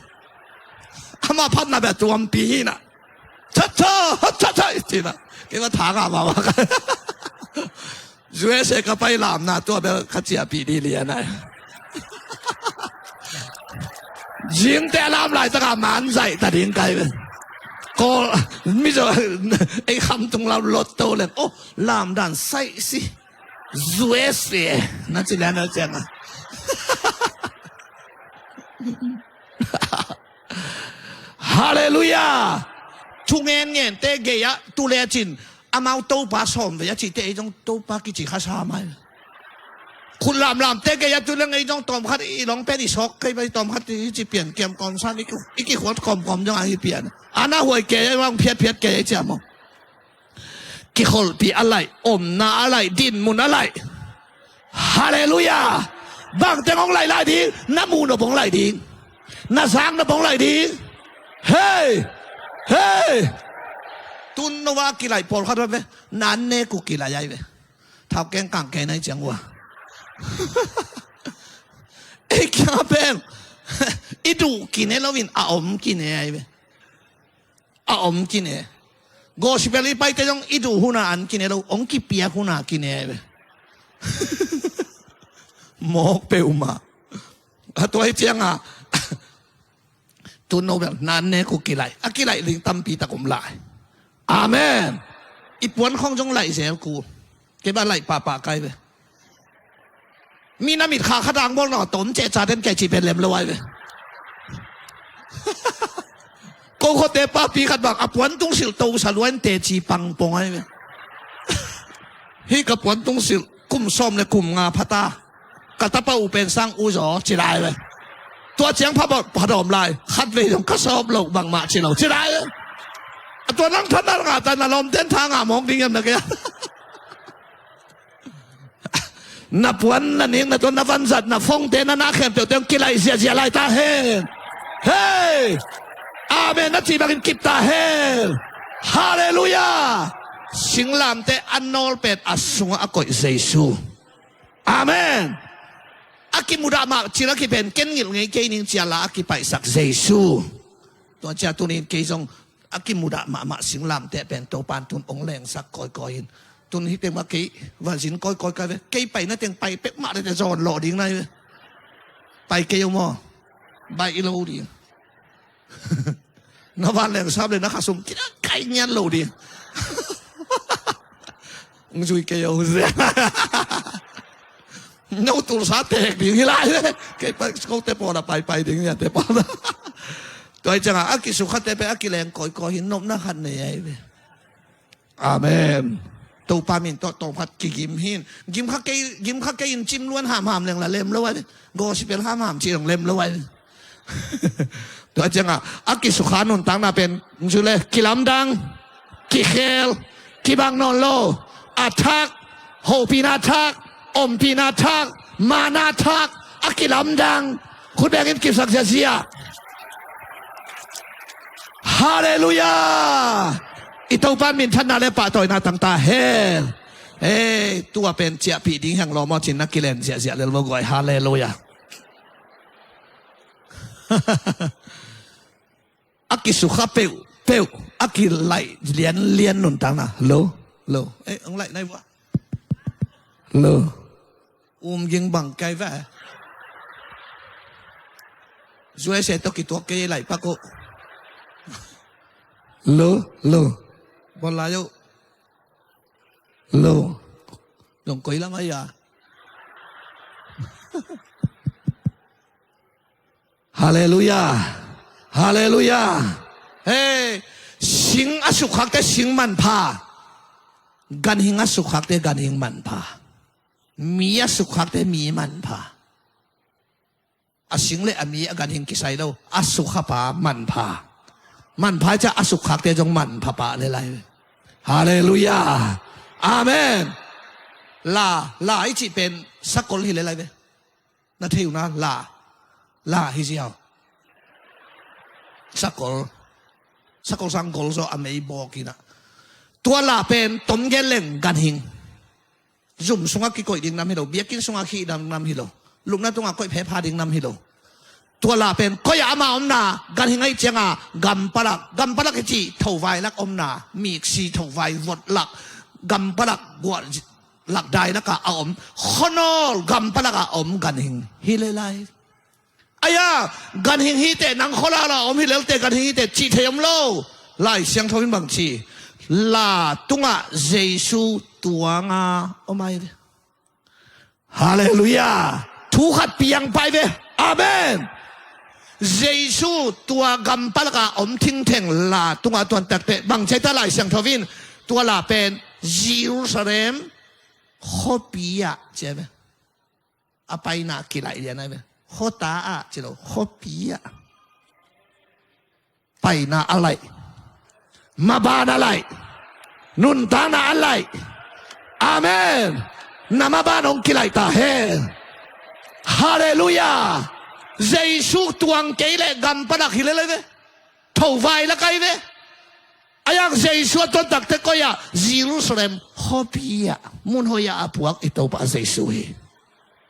ama phat na be tuam pi na cha ti na ke ma tha ga ma wa zue se ka pai lam na to be kha chia pi di lian na jing te lam lai ta ga man zai ta ding kai beก็มิจะไอ้คำตรงเราลดโตเลยโอ้ลามด่านไซสิสวยสินั่นสิแล้วนะจังอะฮาเลลูยาทุกเงินเงินเตะเกียร์ตุเลจินอามาโตปาสอมเวียจิเตะไอ้จงโตปากิจิข้าชาไม่คุณลามเตะเกียร์ตุเลงไอ้จงตอมคัดอีหลงเป็นอีช็อกเคยไปตอมคัดที่เปลี่ยนเกมก่อนสั้นอีกขวดกลมๆจังไอ้เปลี่ยนอันน่าห่วยเกย์ว่างเพียดเกย์จ้ะมั้งกี่คนปีอะไรอมนาอะไรดินมุนอะไรฮาเลลูยาบางแต่ของไหลดีน้ำมูนของไหลดีน้าสางของไหลดีเฮ้ตุนนว่ากี่ไหลปอลเขาด้วยไหมนั่นเนกูกี่ไหลใหญ่ไหมท้าวแกงกังแกงในจังหวะไอ้แกเป็นอีดูกินเนลวินอาอมกินเนไอ้ไหมอาอมกินเองโกสิเปลีไปแต่ยังอีดูหุนาอันกินเองเราองกิเปียหุนากินเองหมอกเปลมาตัวไอ้เจียงอ่ะตุนโนแบบนั้นเนี่ยกูกินไรอะกินไรลิงตั้มปีตะกุมไหลอาเมนอีปวนของจงไหลเสียกูเก็บอะไรป่าไกลไปมีน้ำมิดขาขดังบอลหน่อต้นเจจ่าเด่นแก่จีเป็นเล็มเลยไว้ไปก็เขาเตะป้าปีขัดบักอปวนตุ้งสิลโตสลวนเตะจีปังปงไอ้เว้ยฮีกับปวนตุ้งสิลกุมซ้อมเลยกุมงาพัตตากระตาป้าอุเป็นสร้างอุจอจีไรเว้ยตัวเจียงพระบอกพระดอมลายคัดเวทของกระสอบโลกบางมาจีเราจีไรเว้ยตัวนั่งทันนั่งอาแต่นลมเต้นทางมองดิ้งยังนะแกนับวันนั่นเองนะตัวนับวันสัตว์นับฟงเต้นนักแข่งเตียวเตียวกิไลเสียไรตาเฮ้อาเมนนักจีบังกิตาเฮลฮาเลลูยาสิงลามเตอันนอลเป็ดอสุงอากอยเยซูอาเมนอากิมุดามาจิรักิเป็นเก่งยิ่งไงเก่งยิ่งจะลาอากิไปสักเยซูตัวเจ้าตัวนี้เกี่ยงอากิมุดามาสิงลามเตเป็นตัวปานตุนองแรงสักก้อยตุนที่เต็มว่ากี่วันสินก้อยกันเกี่ยไปนั่นเต็มไปเป็กมาเลยแต่จอนหล่อดิ้งไงไปเกี่ยวมั้งใบอิโลดิ้งนวันแรงทราบเลยนะข้าสมคิดไก่เงี้ยโลดีมึงช่วยเกี่ยวเสียโน้ตุลสาแตกดิ้งที่ไรเลยเกี่ยไปเขาเตะปอละไปดิ้งเนี่ยเตะปอละตัวจังอากิสุขัดเตะไปอากิแรงก่อยหินนมนักขันเนี่ยอาเมนตัวปามินตัวพัดกิมหินกิมข้าเกยินจิ้มล้วนหามเรื่องละเล่มแล้วไว้โกสิเป็นหามจีของเล่มแล้วไว้ตัวจังอากิสุขานุนตั้งน่าเป็นชื่อเลยกิลำดังกิเคลกิบังนอนโลอาทักโฮปีนาทักอมปีนาทักมานาทักอากิลำดังคุณแบงกินกิบสักเสียฮาเลลูยา ito pa minsan na le pa toy na tang ta he tua pen chia pi ding hang lo mo chin na kilen sia sia le mo goi hallelujah aki sukha peu aki lai lian nun tang na lo ông lại này vợ lo dương bằng cây vẽ rồi sẽ tôi kỹ thuật cái lại bác cô lo bọn lại đâu lo đồng quấy lắm ấy à hallelujah hey sinh asuk khác cái sinh man pa gan hình asuk khác cái gan hình man pa mi asuk khác cái mi man pa sinh lệ mi gan hình kisai đâu asuk khác pa man pa cha asuk khác cái trong man pa lại lại hallelujah amen là ấy chỉเป็นสักคนที่อะไรไปนั่นที่อยู่นะlàที่เดียวสักคนสังคนsoอเมย์บอกกินะตัวลาเป็นต้นเกล็งกันหิงจุ่มสงกิโกยดิ่งน้ำฮิโลเบียกินสงกิดน้ำฮิโลลูกนั้นตัวก้อยเพพาดิ่งน้ำฮิโลตัวลาเป็นก้อยอามาอมนากันหิงไอเจียงกัมปลักจีถวายลักอมนามีสีถวายวดลักกัมปลักบวชหลักใดนักอมขนอลกัมปลักอมกันหิงฮิเลไลอายากันหิงฮิเตนังขลาละอมฮิเลเตกันหิงฮิเตจีเทียมโลไล่เสียงทวินบางทีลาตุงะเยซูตัวงาโอ้ไม่ฮาเลลูยาทุขัดเปียงไปเวอาเมนเยซูตัวกัมปลักอมทิ้งเทงลาตุงะตัวตักเตบางใจตาไล่เสียงทวินตัวลาเป็นเยรูซาเล็มโคปีอะเจ้าไหมอะไปนากี่ไหลเดียนไหมโคตาอะเจ้าโคปีอะไปนาอะไรมาบานอะไรนุนตานาอะไรอาเมนนามาบานองกี่ไหลตาเฮฮาเลลูยาเยซูตัวงเกลกัมปนักฮิเลเลยเว้ถวายละไกเว้อายังเยซูตัวตักเตก็ยาเยรูซาเล็มฮอบียะมุนฮอยาอพวกอิโตปาเยซูเฮ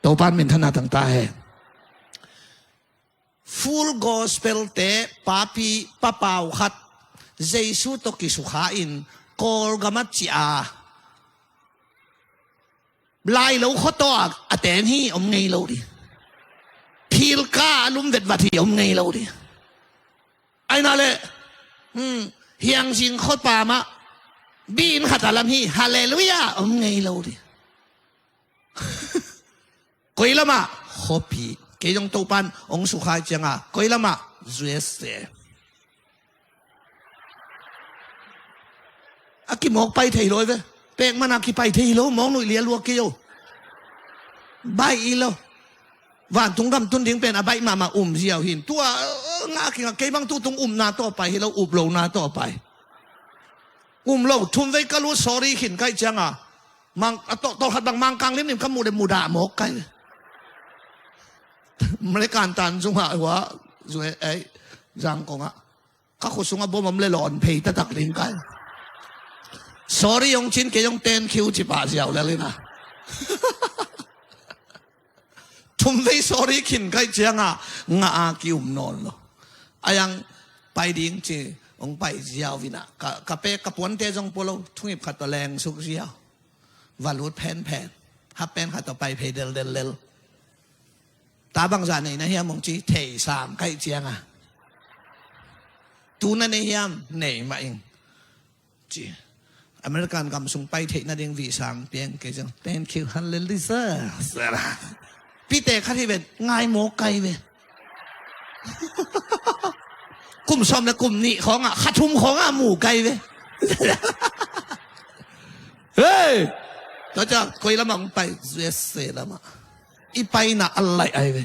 ตัวปานมินธนาต่างตาเฮ full gospel เตปาปีปะเปาขัดเยซูตกิสุขาอินกอลกามัจจิอาลายเราขตัวอเตนฮีอมไงเราดิพิลกาลุมเด็ดวัดที่อมไงเราดิไอ้นั่นแหละเฮียงจิงขดปามะบีนขัดอาลัมฮีฮาเลลูยาอมไงเราดิกุยละมาขบีเกยงตัวปันองสุขายจังอ่ะกุยละมาเรสเตอากิมอกไปเที่ยวเลยเว้ยเป่งมันอากิไปเที่ยวมองหนุ่ยเลี้ยลวกเกี่ยวใบอีโลวันตุงดำตุนทิ้งเป็นอาใบมาเสียวหินตัวงาขี้งาเกยบังตัวตุงนาต่อไปให้เราโลนาต่อไปโลทุนไว้ก็รู้สอรี่หินใกล้จังอ่ะมังต่อหัดบางมังกังเล่มนี่ก็มูเดมูดาหมอกไกมันเลยการตันจุงหะหัวจุยจังกงอ่ะข้าขุดสุงอ่ะบ่มันเลยหลอนเพย์ตะตักลิงไกsorry ยงชินเกยงเต้นคิวจิป่าเสียวแล้วเลยนะทุมไว้ sorry ขินใกล้เจียงอ่ะงาคิวนอนloอายังไปดิ้งจีองไปเสียววินะกะเปกะปวนเตจงโปโลทุ่งอิบขัดตะแรงสุกเสียววาลุดแผ่นฮับเป็นขัดต่อไปเพเดลตาบางจานไหนนะเฮียมงจีเทสามใกล้เจียงอ่ะตูนั่นเฮียมไหนมาเองจีอเมริกันกำส่งไปเทนั่นเองวีสามเพียงเกจัง thank you hallelujah พี่เตะข้าที่เป็นง่ายโมไกเว้กลุ่มซ้อมและกลุ่มนี้ของขัดทุมของหมู่ไกเว้เฮ้ยเราจะคุยละมังไปเสียเสียละมาอีไปน่ะอะไรไอ้เว้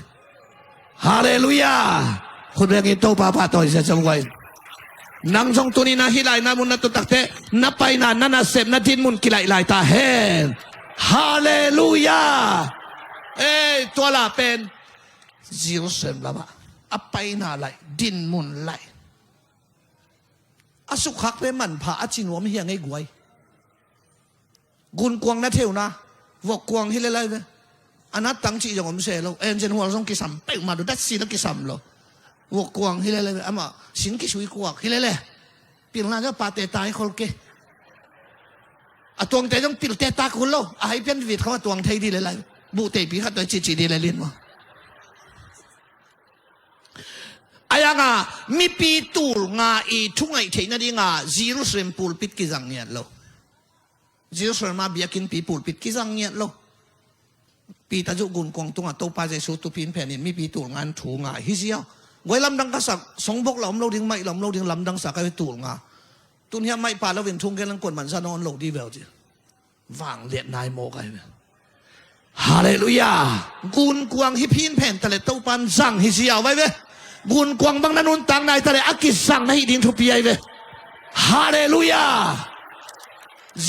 ฮาเลลูยาคนเรียกอิโตปาปาต่อยจะจงไว้นังทรงตัวนี้นะฮิไลนามุนนัตุตักเตนับไปนานานาเสพนาดินมุนกิไลตาเฮฮาเลลูยาตัวละเป็นจิรเสมละมาอับไปนาไลดินมุนไล อสุขักเป็นมันผาจินวมเฮียงไอ้กวยกุนกวงนั่นเที่ยวนะวกกวงที่เลยเลยอันนั้นตั้งจีอย่างผมเสียแล้วเอ็นเจนหัวเราต้องกิสัมไปมาดูดัชซีแล้วกิสัมแล้ววกกวงที่เลยเลยอ่ะมาสินกิชุยกวงที่เลยเลยปีนั้นจะปาเตตายคนเกะอ่ะตวงแต่ต้องปิดเตตาคุณแล้วอ่ะให้เพื่อนวิทย์เขาว่าตวงไทยดีเลยบูเตปีขัดตัวจีดีเลยเรียนว่าอายังอ่ะมีปีตูลงาอีทุ่งไอเทนั่นเองอ่ะซีรุสเรมปูลปิดกิจังเนี่ยแล้วซีรุสเรมมาเบียกินปีปูลปิดกิจังเนี่ยแล้วปีตาจุกุนกงตุงอ่ะโตปาเจสูตุพินแผ่นนี้มีปีตูลงานถูงอ่ะฮิซิยาไว้ลำดังกษัตริย์สงบกหลอมเราดิ้งไม่หลอมเราดิ้งลำดังสักไอ้ตูลงาตุนเฮียไม่ป่าแล้วเป็นทุ่งแกลังกวนมันซะนอนโลดีเวลจีวางเลียนนายโมกไอ้ฮาเลลูยากุนกวางฮิพินแผ่นแต่ละโตปันสั่งฮิซิยาไว้เว้กุนกวางบางนันุนต่างนายแต่ละอักิสั่งในดินทุบยัยเว้ฮาเลลูยา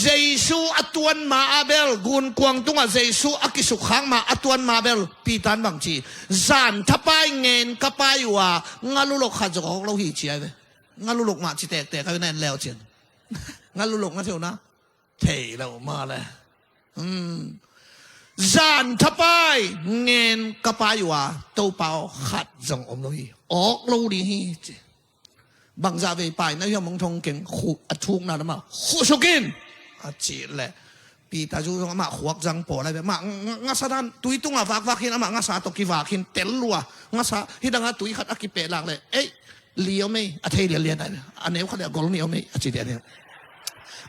เยซูอัตวันมาอาเบลกุนกวางตุงเยซูอักิสุขังมาอัตวันมาเบลปีตันบางทีจานทับไปเงินกับไปว่างาลุลกขัดจะของเราหิเชียเว้งาลุลกมาจิแตกเขาแน่นแล้วเชียนงาลุลกงั้นเถอะนะเทเรามาเลยจานทับไปเงินกับไปว่าโตเปล่าขัดจังอมเราหิออกเราดีหิบางจะไปไปนั่นยังมองทงเก่งขุดทุกนั่นมาขุดสุกินอาจีแหละปีตาจูมาขวักจังปออะไรแบบมางาสาดันตุยตุงอ่ะฝากหินอ่ะงาสาตกิฝากหินเตลลัวงาสาที่ดังอ่ะตุยขัดอักกิเปะหลังเลยเอ้ยเลี้ยวไม่อาเทเลียนอะไรอันนี้เขาเรียกกอลเลี้ยวไม่อาจีเดียเนี่ย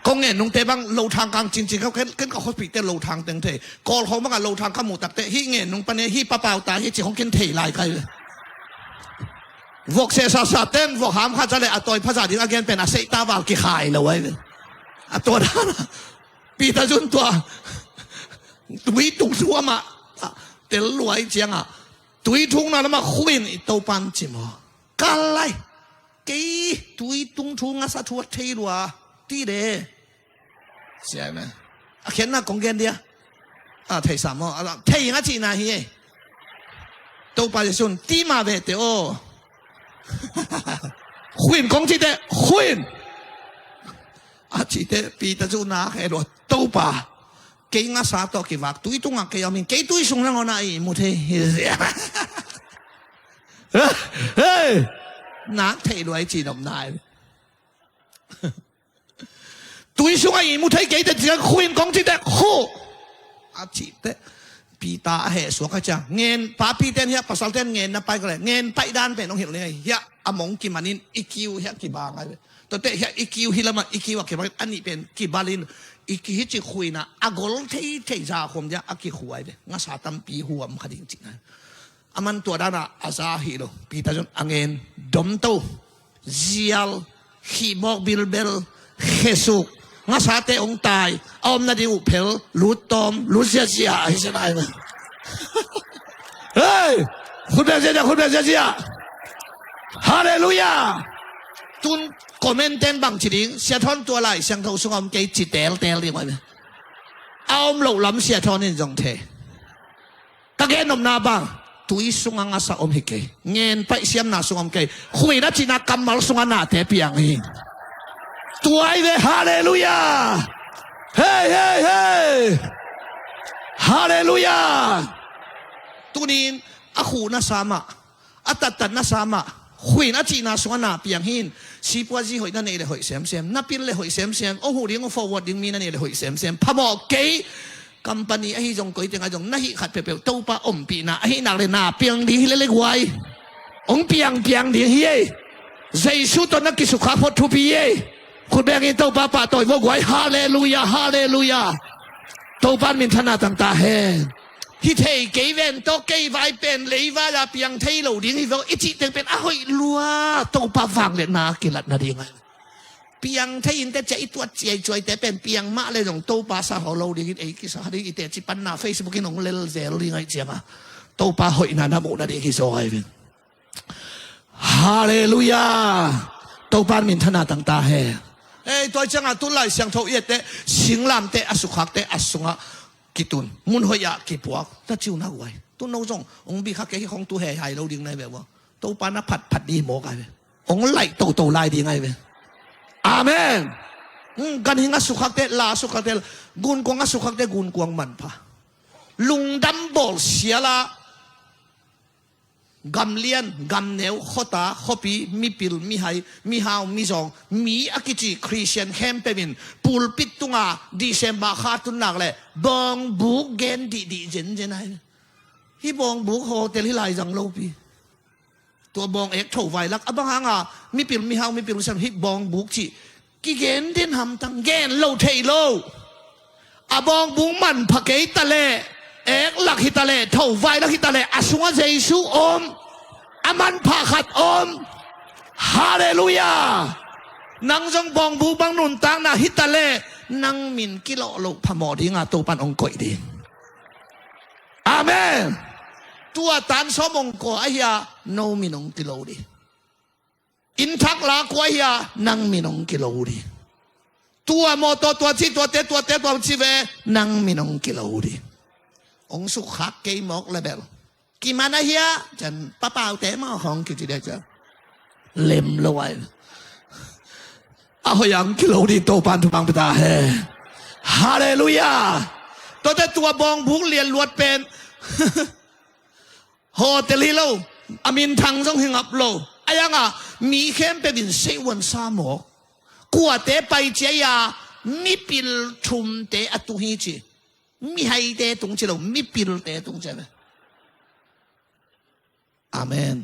ก็เงี้ยนุ่งเตะบังโลทางกลางจริงๆเขาเข็นกับเขาปีเตะโลทางเต็งเทกอลเขาบังอ่ะโลทางข้ามูตักเตะฮีเงี้ยนุ่งปนเนี่ยฮีป้าเปล่าตาฮีจีของเข็นเทลายใครเลยวกเสสาสาเต้นวกหามข้าจะเลยอัตอยภาษาดินอาเกนเป็นอาเซตาวาลกิขายเลยเว้ยอัตัวนั้นปีตาจุนตัวตุยตุงชัวมาเตลลวยเจียงอ่ะตุยทุ่งนั่นมาคุยนตัวปันจิมอกันไรกี่ตุยตุงทุ่งอาศัยทัวเทลัวที่เดใช่ไหมเขียนน่ะกงเกนเดียเทสามอ่ะเทยังไงจีน่ะเฮียตัวปันจะสุนตีมาเวทโอคุยนกงจีเดคุยนอาจีเดปีตาจูนาเฮโรโตปาเก่งอาสาต่อกี่วักตุยตุงอ่ะเกี่ยมินเกี่ยตุยส่งแล้วงอนาอีมุเทเฮ้ยนักเทรวยจีนอมนายตุยส่งอีมุเทเกี่ยแต่จะคุยนกงจีเดคู่อาจีเดปีตาเฮสวกจ้าเงินป้าปีเต้นเฮียภาษาเต้นเงินนับไปก็เลยเงินไปด้านเป็นน้องเห็นเลยเฮียอมงกิมานินอีคิวเฮียกี่บางไงตัวเตะเฮียอีคิวฮิลามาอีคิวว่ากี่บางอันนี้เป็นกี่บาลินอีคิวจิคุยนะอากอลเทจ่าคมจะอากิคุยเลยงั้นสาตัมปีหัวมันขดิ้งจริงนะอามันตัวด้านอาซาฮิโลปีตาจนอังเงินดมโตเซียลฮิบอกบิลเบลเฮซุกงั้นสาเตองตายอมนาดิวเพลลุตอมลุเซียเซียใช่ไหมเฮ้ยคุณเป็นเจ้าคุณเป็นเจ้าฮาเลลูยาตุนคอมเมนต์เต้นบังชิดิงเสียทอนตัวไหลเสียงเขาส่งอมเกจิเตลดีไหมเอาหลุดล้ำเสียทอนนี่จงเทตะเกนนมนาบังตุยส่งงาสะอมฮิเกเงินไปเสียมนาส่งอมเกคุยนัดจีนักกำมัลส่งนาเทปียงฮิตัวไอ้เวฮาเลลูยาเฮ้เฮ้เฮ้ฮาเลลูยาตุนินอาคูนาสามะอัตตันนาสามะคุยนัดจีนาส่งนาเปียงหินสีปัวจีหอยนั่นเองเลยหอยเสียมเสียมนับเป็นเลยหอยเสียมเสียมโอ้โหเรื่องฟอร์เวิร์ดยังมีนั่นเองเลยหอยเสียมเสียมพะบอกเกย์กัมปานีไอ้จงกุยจังไอ้จงนั่งขัดเปรี้ยวตู้ปะอมปีน่ะไอ้นักเลยน่ะเปียงดีเล็กๆไว้องเปียงดีเฮ้ยใจสู้ตอนนักกิสุขาพอทุบีเฮ้คุณแบงอินตู้ปะปะต่อยวกไว้ฮาเลลูยาฮาเลลูยาตู้ปะมินธนาต่างๆเฮ้ที่เทกี่เวนโตกี่ไว้เป็นเลยว่าจะเปียงเทโลดิ้งที่ว่าอิจิเต็งเป็นอ้อยลัวตู้ปะฟังเลยนะกิลัดนาดีไงเปียงเทยินแต่ใจตัวเจียจอยแต่เป็นเปียงมะเลยของตู้ปะสาหอโลดิ้งไอ้กิสาดิ้งอิเตจิปันนาเฟซบุ๊กของเลลเซลดิ้งไอ้เจียงอ่ะตู้ปะหอยนานาโมนาดีกิโซไอ้เป็นฮาเลลูยาตู้ปะมินธนาต่างๆเฮ้ตัวจังอ่ะตุลายเสียงโทเอเตสิงลามเตอสุขักเตอสุงะกิตุนมุนหอยะกิปวกถ้าจิ้วนักไว้ตุนน้องจงองบีข้าเกยของตัวแห่ใหญ่เราดิ้งไงแบบว่าตัวปานะผัดดีหมอกไงองไหลโตไล่ดีไงแบบ อาเมน กันหิงสุขักเตลาสุขักเตกุนกวงสุขักเตกุนกวงมันพะลุงดำบอลเสียละกำเลียนกำเหนียวขตาขปีมีปิลมีไฮมีฮาวมีจงมีอากิจิคริสเตียนแคมเปญปูลปิดตุงาดิเซมบาขาตุนนักเลยบองบุกเกนดีเจนเจนไฮที่บองบุกโฮเทลที่ไลจังโลปีตัวบองเอกโถไวลักอับบังอ่ะมีปิลมีฮาวมีปิลสันฮิบองบุกจีกิเกนเดินหำตังเกนโลเทโลอับองบุกมันพักเกตตะเลเอกหลักฮิตาเลเท่าไฟหลักฮิตาเลอาสุงเจซูอมอามันพาขัดอมฮาเลลูยานังจงบองบูบังนุนตังนาฮิตาเลนังมินกิโลโลพมอดีงาตัวปันองกอยดีอาเมนตัวตันสมองกอไอเฮียโนมินองกิโลดีอินทักลากวยเฮียนังมินองกิโลดีตัวโมตัวชีตัวเตตัวชีเวนังมินองกิโลดีองสุขักเกยมอกเลยเบลกี่มันนะเฮียจันป้าเปล่าแต่มาของกิจเดชเล็มลอยเอาอย่างกิโลดีโตปันทุบังปตาเฮฮาเลลูยาตัวแต่ตัวบองบุกเรียนลวดเป็นโฮเทลฮิโลอามินทังจงหิงอับโลอายังอ่ะมีเข้มเป็นเสวันซาโมกัวเตไปเจียมีปิลชุมเตอตุฮิจิมีให้เตะตรงเจริญมีปิลเตะตรงเจริญอาเมน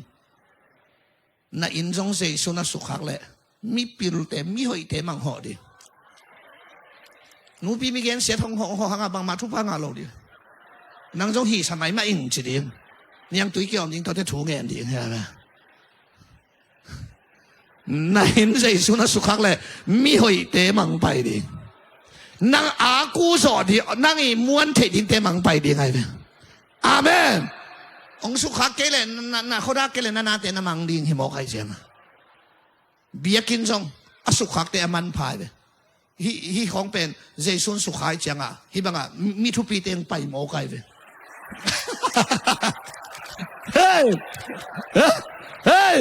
น่าอินจงเสยสุนัขสุขักเลยมีปิลเตะมีหอยเตะมังหอดีนูปีมีเกณฑ์เสียทองหอหังบางมาทุกพังอาโลดีนางจงหีสมัยมาอิงจีดียังตุ้ยเกี่ยวยิงตัวเตะถูเงินดีใช่ไหมน่าอินเสยสุนัขสุขักเลยมีหอยเตะมังไปดีนางอากูสอดีนางอีม้วนเถิดเต็มังไปดีไงเนี่ยอาเมนองสุขักเกลน่ะเขาได้เกลนาเตนมังดิงหิมอกใครเสียมาเบียกินซองอสุขักเตมันพายไปฮิของเป็นเจสุนสุขัยจังอ่ะฮิบังอ่ะมีทุปีเตงไปหมอกใครไปเฮ้ยเฮ้ย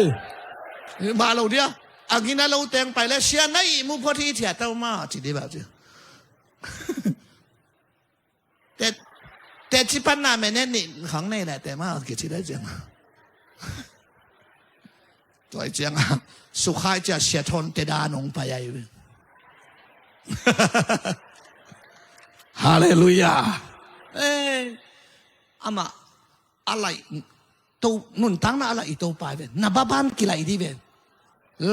มาเราเดียวอากินเราเตงไปแล้วเสียไหนมุพอที่เถียเต้ามาจีดีแบบจีแต่ที่ปัญหาไม่แน่นี่ข้างในแหละแต่มาเกิดที่ได้จังตัวจังสุขายจะเสียทนแต่ดานงไปยัยฮาเลลูยาอามาอะไรตัวนุ่นตั้งน่ะอะไรตัวไปเป็นนับบ้านกี่ไรดีเป็น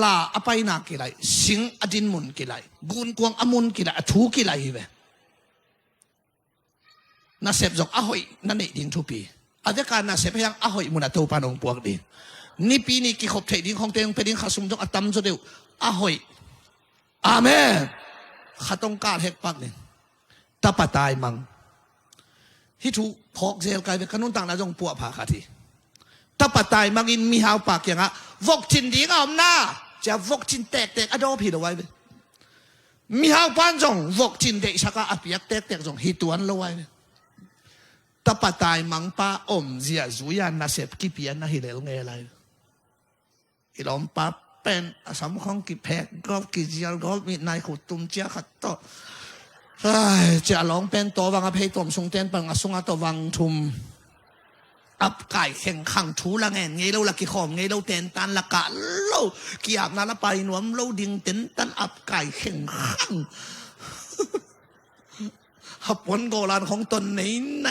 ลาอภัยนักกี่ไรสิงอดินมุนกี่ไรกุนกวงอมุนกี่ไรถูกี่ไรเป็นน่าเสพจงอหอยนั่นเองดิ้งทุปีอาจจะการน่าเสพยังอหอยมุนตัวปานองปวกดีนี่ปีนี้กี่ขบเทดิ้งของเตียงเป็นดิ้งข้าสมจงอัตมจุดเดียวอหอยอาเมนข้าต้องการเฮกปักเนี่ยตาปตายมังฮิทูพอกเซลกายเป็นขนุนต่างนาจงปัวผาคาทีตาปตายมังอินมีหาวปากอย่างอ่ะวกจินดีงามหน้าจะวกจินแตกอดอผิดเอาไว้มีหาวปานจงวกจินเดชักอภิยักแตกจงฮิตวนเอาไว้ตาปตายมังป้าอมเสียจุยานาเสพกิเปียนนาฮิเลลเงอะไรฮิลอมป้าเป็นสามของกิแพกก็กิจยาก็มีนายขุดตุ่มเจ้าขัดต่อจะลองเป็นตัววังอภัยตัวสงเตียนปังสงตัววังทุมอับไก่แข่งขังทูละเงินไงเราละกี่ขอมไงเราเต้นตันละกะเรากี่อาบน้ำละไปหนวมเราดิ่งเต้นตันอับไก่แข่งขังหับผลโกลานของตนนี้ใน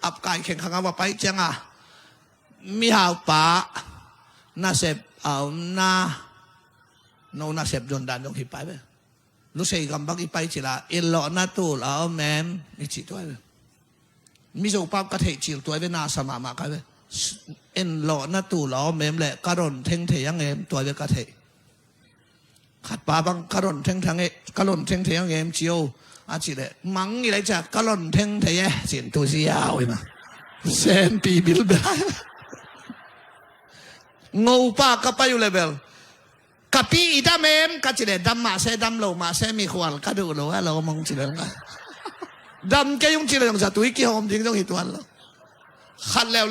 อับไก่แข่งขังเอาไปจังอ่ะมีหาวป่าน่าเสพเอาหน้าโน่าเสพจนดันตรงที่ไปไปรู้สึกกำบังอีไปจิละเอลล์น่าตูลเอาแมมนี่จิตตัวเลยมิโซปั๊บก็เทจิลตัวเป็นนาสมามากันเลยเอ็นหล่อน่าตูลเอาแมมแหละกระดอนเทงเทยังเอ็มตัวเป็นกระเทขัดปาบังกระดอนเทงทางเอกระดอนเทงเทยังเอ็มจิโออาจิเลยมังอะไรจากกระดอนเทงเทยังสินตุสิยาวเลยมาเซนปีบิลเบลงูป้าก็ไปอยู่เลยเบลกับปีอีดามเอ็มก็จิเลยดำมาเสดำโลมาเสมีขวานก็ดูโลว่าเรามองจิเลยกันดำแกยุ่งจิเลยอย่างจะตุยกี่หอมจริงต้องอีกตัวแล้วขัดแล้ว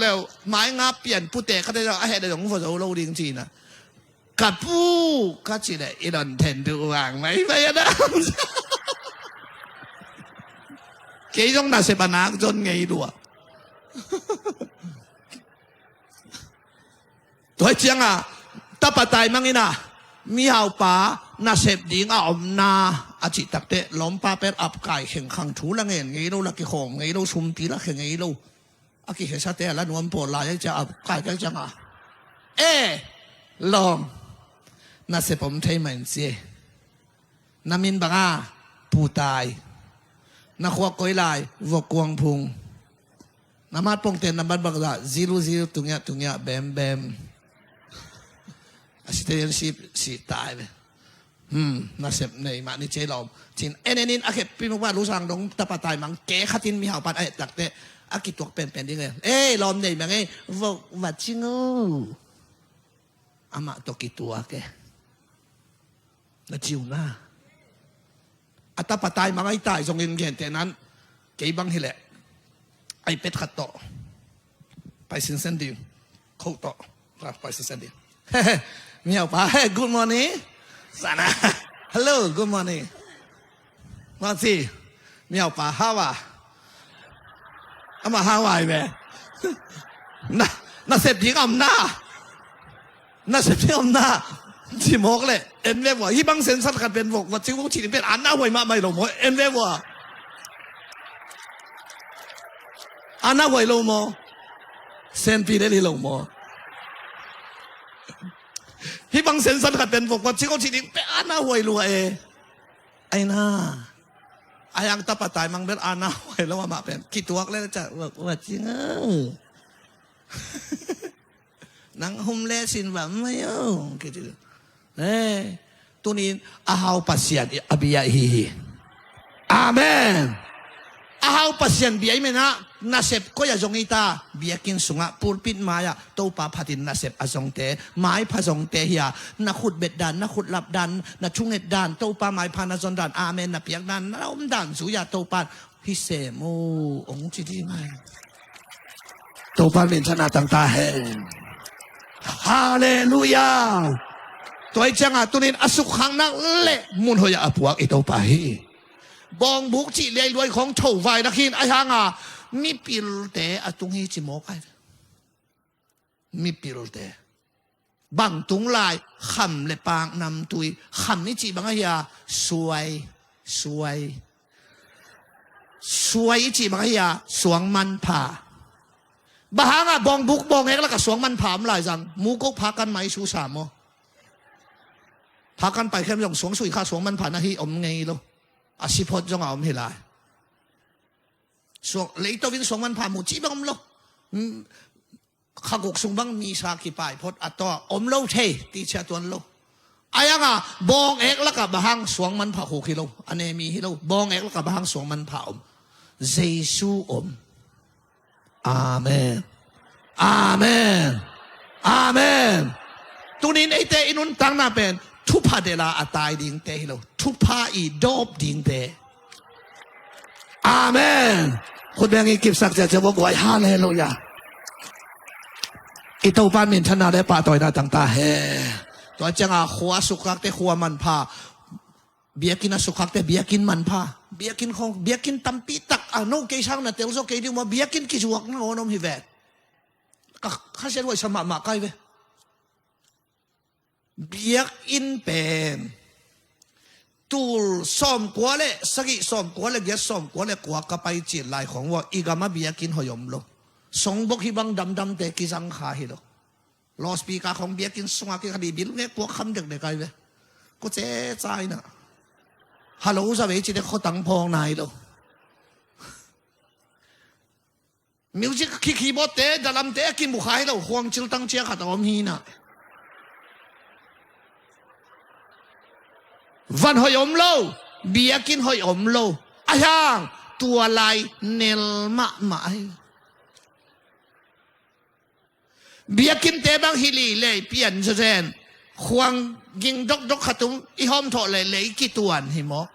ไม้งาเปลี่ยนผู้เตะเขาได้เราให้ได้ของฝนเราดิ้งจีนะ กับผู้ก็จีเลยอีหลอนเทนดูวางไหมไปนะเกยต้องน่าเสพนักจนไงดูตัวเจียงอ่ะตาปะไตมังอินะมีเอาป่าน่าเสพดิ้งอ่ะอมนาอาจิตักเตะล้มป้าเป็ดอับไก่เข่งขังถูละเงินไงรู้ละกี่ของไงรู้ชุมตีละเข่งไงรู้อากิเหตุเตะแล้วนวลปวดลายจะอับไก่จังอ่ะลองน่าเสพผมเทมันเสียน้ำมินบังอาผู้ตายนักขวากก้อยลายวกวงพุงน้ำมันปงเต็นน้ำมันบังดา00ตุงยะแบมอาศัยเรื่องสิตายไปน่าเสพในมานี่เจลอมจินนินอาเก็บพี่มุกว่ารู้สังดงตะปะตายมังเก๋ขัดินมีหาวปัดตักเตะอากิตัวเป็นยังไงลอมในมังวัดจิงอามาตัวกี่ตัวแกแล้วจิวหน้าอัตตาปะตายมังไอ้ตายทรงเงินเงินแต่นั้นเก๋บังฮิแหละไอเป็ดขัดโตไปสินเซนดิเขาโตไปสินเซนดิมีเอาไป good morning สานะ hello good morning มาสิมีเอาไปฮาวาอามาฮาวายแม่น่าเสพยิงอำนาน่าเสพยิงอำนาที่มอกเลยเอ็นเวว่าที่บางเซนสัตว์กันเป็นวกว่าจิวที่เป็นอันน่าหวยมาไม่ลงมอเอ็นเวว่าอันน่าหวยลงมอเซนปีได้ลงมอที่บางเซนสันขัดเป็นพวกว่าชิโกชิดิงเป็นอาณาหวยรัวไอ้น่าไอ้ยังตาปะตายมังเป็นอาณาหวยแล้วว่ามาเป็นกี่ตัวแล้วจะว่าจริงนังหุ่มเลสินแบบไม่เอากี่ตัวตัวนี้อาหาวปัสยันอภิยาฮีอาเมนอาหาวปัสยันเบียไม่นะนาเสพก็อย่าจงอีตาเบียกินสุงะปูปิดมายาโตปาพัดินนาเสพอาจงเตไม้พาจงเตเฮียนักขุดเบ็ดดันนักขุดหลับดันนักชุ่งเห็ดดันโตปาไม้พานาจนดันอาเมนนักเปียกดันนักอมดันสุยาโตปาพิเศษโมองค์จิตที่ไงโตปาเป็นชนะต่างๆเฮฮาเลลูยาตัวไอ้จังอ่ะตัวนี้อสุขังนักเละมุนหอยาผัวไอ้โตปาฮีบองบุกจีเลยรวยของโถไฟนักหินไอ้หางอ่ะมีปิลเตอตุงฮีจิโมกไอมีปิลเตบังตุงลายคำเลปางนำตุยคำนี้จีบังยาสวยจีบังยาสวงมันผ่าบางอ่ะบองบุกบองเอกแล้วก็สวงมันผ่ามลายจังมูกพากันไหมชูสามโมพากันไปแค่ยังสวงสุยข้าสวงมันผ่านะฮีอมไงลูอาชีพจงเอาอมเฮลายส่วนเลยตัววินส่งมันผ่ามุจีบังอมโลข้ากกส่งบังมีสากีไปพดอัตโตอมโลเทตีเชตัวโลอายังอ่ะบองเอกแล้วกับบางส่งมันผ่า6 กิโลอันนี้มีฮิโลบองเอกแล้วกับบางส่งมันผ่าอมเยซูอมอาเมนอาเมนอาเมนตัวนี้ไอเตอินุนตั้งน่าเป็นทุพาเดลาอัตายดิ่งเตฮิโลทุพาอีดอบดิ่งเตอาเมนคนแบงอีกิบสักจะบอกว่าฮาเลลูยาอิตาปานมินชนะได้ป่าต่อยนาต่างๆเฮตัวจังอาขัวสุขักเตขัวมันพาเบียกินสุขักเตเบียกินมันพาเบียกินของเบียกินตัมปีตักอ่ะโนเกช่างนะเตลโซเกดิว่าเบียกินกิจวักนั่งโอนมฮิเวตก็ข้าเชื่อว่าสมัครมาใกล้เวเบียกินเป็นตูซ้อมกัวเล่สกิซ้อมกัวเล่เกซ้อมกัวเล่กัวก็ไปจีนลายของว่าอีกามาเบียกินหอยมโลสงบกฮิบังดำเตกิจังขาฮิโลลอสปีกาของเบียกินสงอากิคดีบิลเนี่ยกัวคำเด็กเด็กไกลเว้ก็เจ๊ใจนะฮัลโหลสวัสดีเด็กเขาตั้งพองนายโลมิวสิกคีย์บอร์ดเตะดัลลัมเตะกินบุคายโลห่วงจิลตั้งเชียขัดอมฮีนะวันหอยอมโลเบียกินหอยอมโลอายังตัวลายเนลมาเบียกินเตบังฮิลีเลยเปลี่ยนเจนควงยิงดกขัดตุ้งอีหอมถอดเลยกี่ตัวหิมะ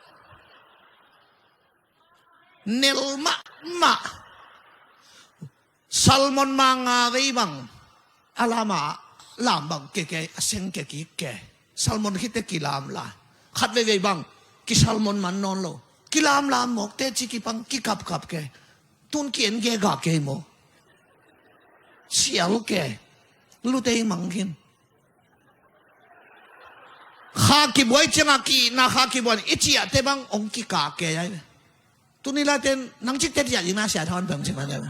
เนลมาซัลมอนมังอาไว้บังอาลามา ลามบังเก๋ๆเซงเก๋ๆเก๋ซัลมอนคิดแต่กิลามละขัดเว่ยบังกิซัลมอนมันนอนโลกิลามลามหมกเตจิกิปังกิกับเก๋ตุนเกียนเก๋กะเก๋โมเสียวเก๋ลูเตยมังกินข้ากิบไว้จังกีนาข้ากิบไว้อิจิอาเตบังองกิกาเก๋ยัยตุนี่ละเต้นนังจิตเตจิอายินาเสียทอนเพิ่งใช่ไหมเนี่ย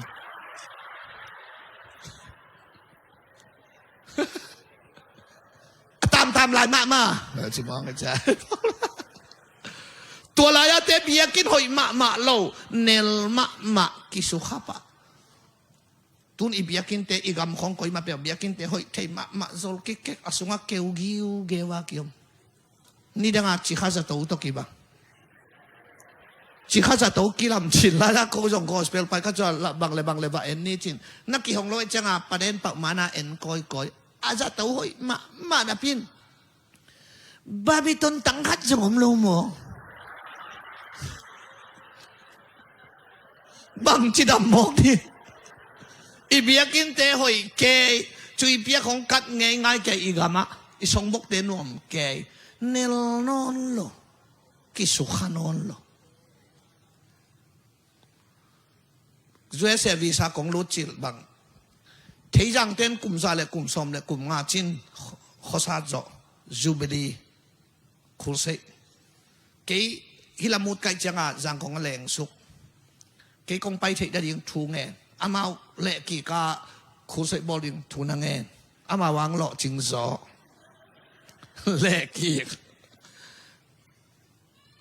ตามลายมาจิมองกันจ้ะตัวลายเตบียกินหอยมาโลเนลมากิสุขปะตุนอีบียกินเตอีกำของกอยมาเปียบียกินเตหอยเทมาโซลกิกอสุงะเกวกิวเกวากิยมนี่ดังอาจิข้าจะตัวตกิบะจิข้าจะตัวกิลำจินแล้วก็จงกอสเปลไปก็จะบังเลยบะเอ็นนี่จินนักกี่ของโลยจังอาประเด็นปะมานาเอ็นกอยอาจจะตัวหอยมาดาพินบาบิตนตั้งขัดจงอมโลโมบังจิดำมอกที่อีเบียกินเตหอยเกยจุยเบียของกัดง่ายเกยอีกามะอีสงบกเตนวมเกยเนลนอนโลกิสุขานอนโลช่วยเสียวีซ่าของรูจิลบังที่ยังเต้นกลุ่มซาเลกลุ่มสมเลกลุ่มงาจินข้อสาจจูบิลีคุเซกี่ฮิลามุดไกจังอาจังของแรงสุกกี่คงไปที่ได้ยิงทูเงินอามาเละกี่กาคุเซบอลยิงทูนังเงินอามาวางหล่อจิงซอเละกี่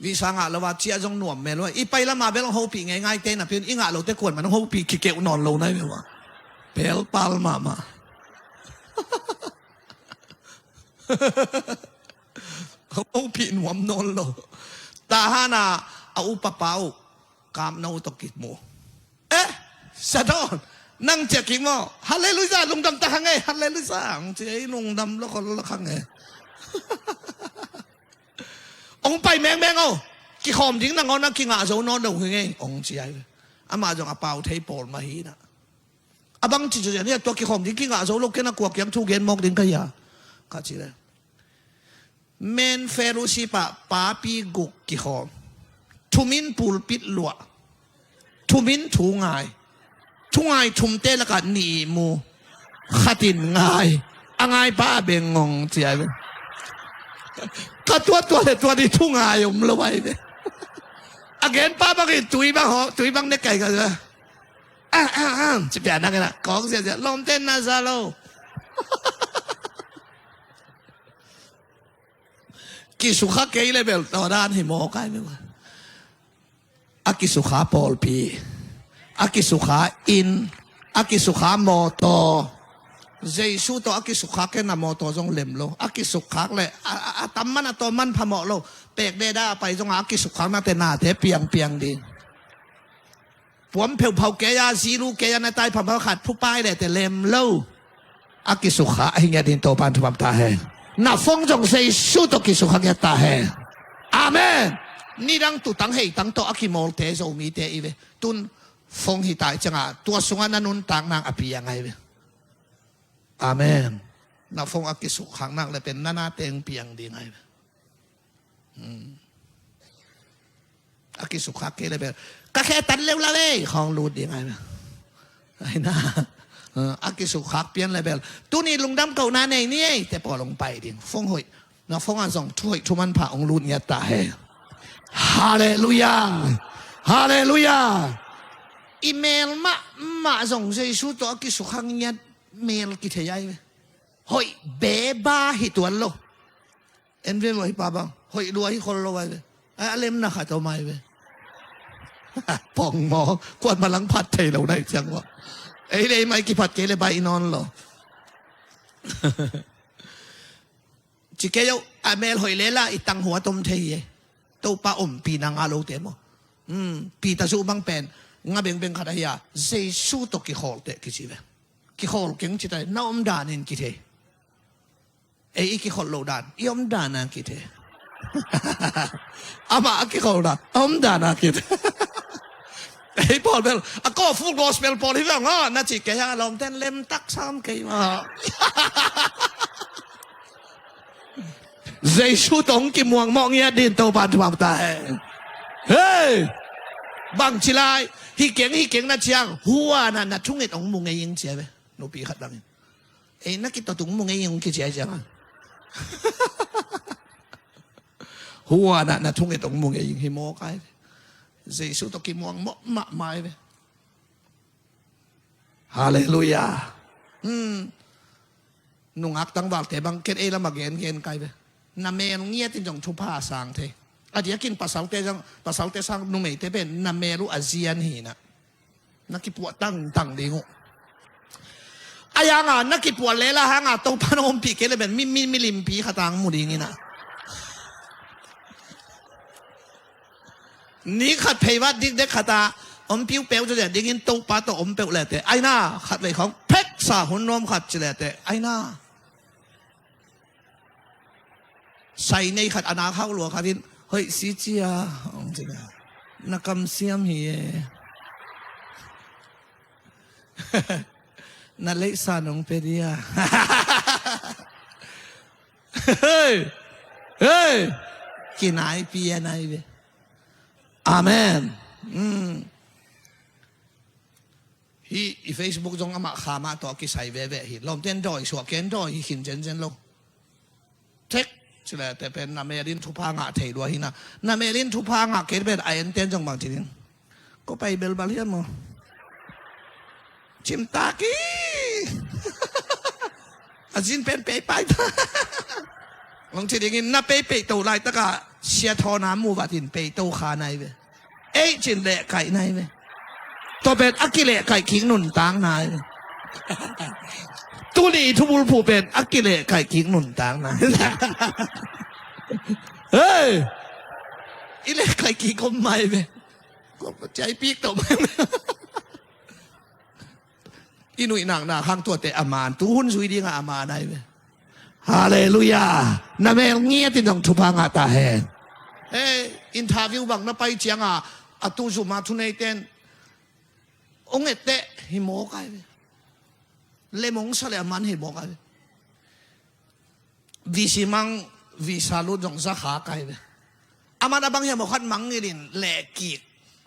วิสังอาละว่าเจ้าจงหน่วมเมลว่าอีไปละมาเบลงหูปีง่ายๆเต้นนะเพื่อนอีงาเราเตะขวดมันหูปีขี้เกียจนอนลงได้ไหมวะเบลปาลมาหูปีหน่วมนอนลงตาฮานาเอาอุปเปากามนาตกิดโมเอ๊ะสะดอนนั่งเจ๊กิโมฮัลเลลูยาลุงดำตาหังไงฮัลเลลูยาเจ๊ลุงดำแล้วคนละขังไงองไปแมงเอากี่ขอมทิ้งนั่งนักกี่งาโซนอนดงเฮงองเจียอามาจงอาเปาเทปอลมาฮีนะอาบังจิจุเนี่ยตัวกี่ขอมทิ้งกี่งาโซลูกแค่นักกวกยังทุกเย็นมอกดิ้งขยะข้าจีเลยเมนเฟรุสิปะปาปีกุกกี่ขอมทุมินปูลปิดหลวทุมินถูง่ายทุมเตละกันหนีมูขัดินง่ายง่ายป้าเบงงงเจียก็ตัวนี้ทุ่งงายผมละไว้เนี่ยอาเกนป้าบางทีตุยบางเด็กไก่กันเลยจะเปลี่ยนนักนะของเสียลมเต้นนาซาโลกิสุขาเกยเลยเบลต่อด้านให้หมอใกล้ไม่ว่าอากิสุขาปอลปีอากิสุขาอินอากิสุขาโมโตเจสุตัวอากิสุขาแค่นำมอตัวจงเล็มโลอากิสุขาเลยตั้มมันตัวมันพมอโลเปกเดด้าไปจงอากิสุขามาแต่หน้าเทเปียงดีผมเผาเผาแกยาซีรูแกยาในใต้ผมเผาขาดผู้ป้ายเลยแต่เล็มโลอากิสุขาไอ้เงี้ยดินโตปันทุบตาแหน่าฟงจงเจสุตัวกิสุขาเงี้ยตาแหอาเมนนี่ดังตุตังเฮตังโตอากิโมลเตโซมีเตอีเวตุนฟงหิตายจังอ่ะตัวสงานันุนต่างนางอภิยังไงเวอาเมนน่าฟงอากิสุขังนักเลยเป็นนาเตงเปียงดีไงอากิสุขักเกเลยเป็นก็แค่ตัดเร็วละเลยของรูดดีไงไอ้น่าอากิสุขักเปลี่ยนเลยเป็นตัวนี้ลุงดำเก่านาในนี่แต่พอลงไปดิฟงหอยน่าฟงอันส่งช่วยทุมันผ่าองรูดเนี่ยตายฮาเลลูยาฮาเลลูยาอีเมลมาส่งเจสุตัวอากิสุขังเนี่ยเมลกิเทียไหมหอยเบบาหิตัวโลเอ็นเวลหิปาบังหอยรัวหิคนโลไว้เลยอะไรมันน่ะขาดตัวไม่ไปปองหมอควนมาลังพัดไทยเราได้จังวะไอ้เลยไม่กี่พัดเกลใบนอนหรอจิเกยอเมลหอยเลล่าอีตังหัวต้มเทียตัวป้าอมปีนางอาโลเตมปีตาสูบังเป็นงาเบงเบงขัดยาเจสูตกิโคลเตกิจิเวกิโคลเก่งจิตใจน้อมดานินกิเทไอ้กิโคลโลดานยอมดานากิเทอามากิโคลดานอมดานากิเทไอ้พอลเบลก็ฟูลกอสเปลพอลที่ว่างั้นน่าจิแกยังลองเต้นเล่มตักซ้ำกี่มา Giêsu tống kim muang mong nghe điên tàu bàn thầm ta hey bằng chỉ lại hi kiến na chiang hua na chung it ông mùng nghe yên chia về nô bị khát lắm ấy na cái tàu tung mùng nghe yên kia chia chăng hua na chung it ông mùng nghe yên hi mò cái Giêsu tàu kim muang mọ mai về Hallelujah nung ác tăng vào thế bằng kết ấy là mà gen cái về nằm mê nghe tin trong chụp hạ sang thế à dia kin pasal te sang nung mày thế bên nằm mê lu ASEAN hi na nakipua tăng đi ngô ai nga nakipua lela hanga tàu panom pi cái bên mi lim pi khatang mu ding ina ni khát phê vắt đi để khata ông piu péo cho để đi tàu pa tàu ông péo lệ thế ai na khát về không phết sa hôn nom khát cho lệ thế ai na sai này khát anh hao lúa khát tin hơi xí chia ông thế nào na cầm xiêm hi na lấy sa nông pe dia hey kinai pia nai về amen hi Facebook jong ama khama to ki sai ve ve hi lom ten doi so ken doi hi hin jen lo tek chila te pen na merin thu pa nga thei lo hi na merin thu pa nga ke ben ai ten jong bang tin ko pai bel bal hian mo chim ta ki azin pen pe pai long chi ding na pe to lai ta ka sia tho na mu wa tin pe to kha nai ve ei chin le kai nai veตัวเป็นอักกิเลไก่ขิงหนุนตางนายตัวนี้ทุบุลผู้เป็นอักกิเลไก่ขิงหนุนตางนายเฮ้ยอีเล่ไก่ขิงก็ไม่เว้ยก็ใจปีกตัวไม่อีหนุ่ยหนังหน้าข้างตัวแต่อามานตู้หุ้นสุยดีงาอามานได้เว้ยฮาเลลูยาน้าแม่เงี้ยที่ต้องทุพังอาตาแหนเฮ้ยอินทาวิวบังน้าไปเจียงอาตูจุมาทุนไอเต้นông ấy tệ thì mò cái lấy mong sao lại man thì mò cái vì gì mang vì sao luôn trong giá khá cái ama đã bằng nhà một khát mang người điên lệ kiệt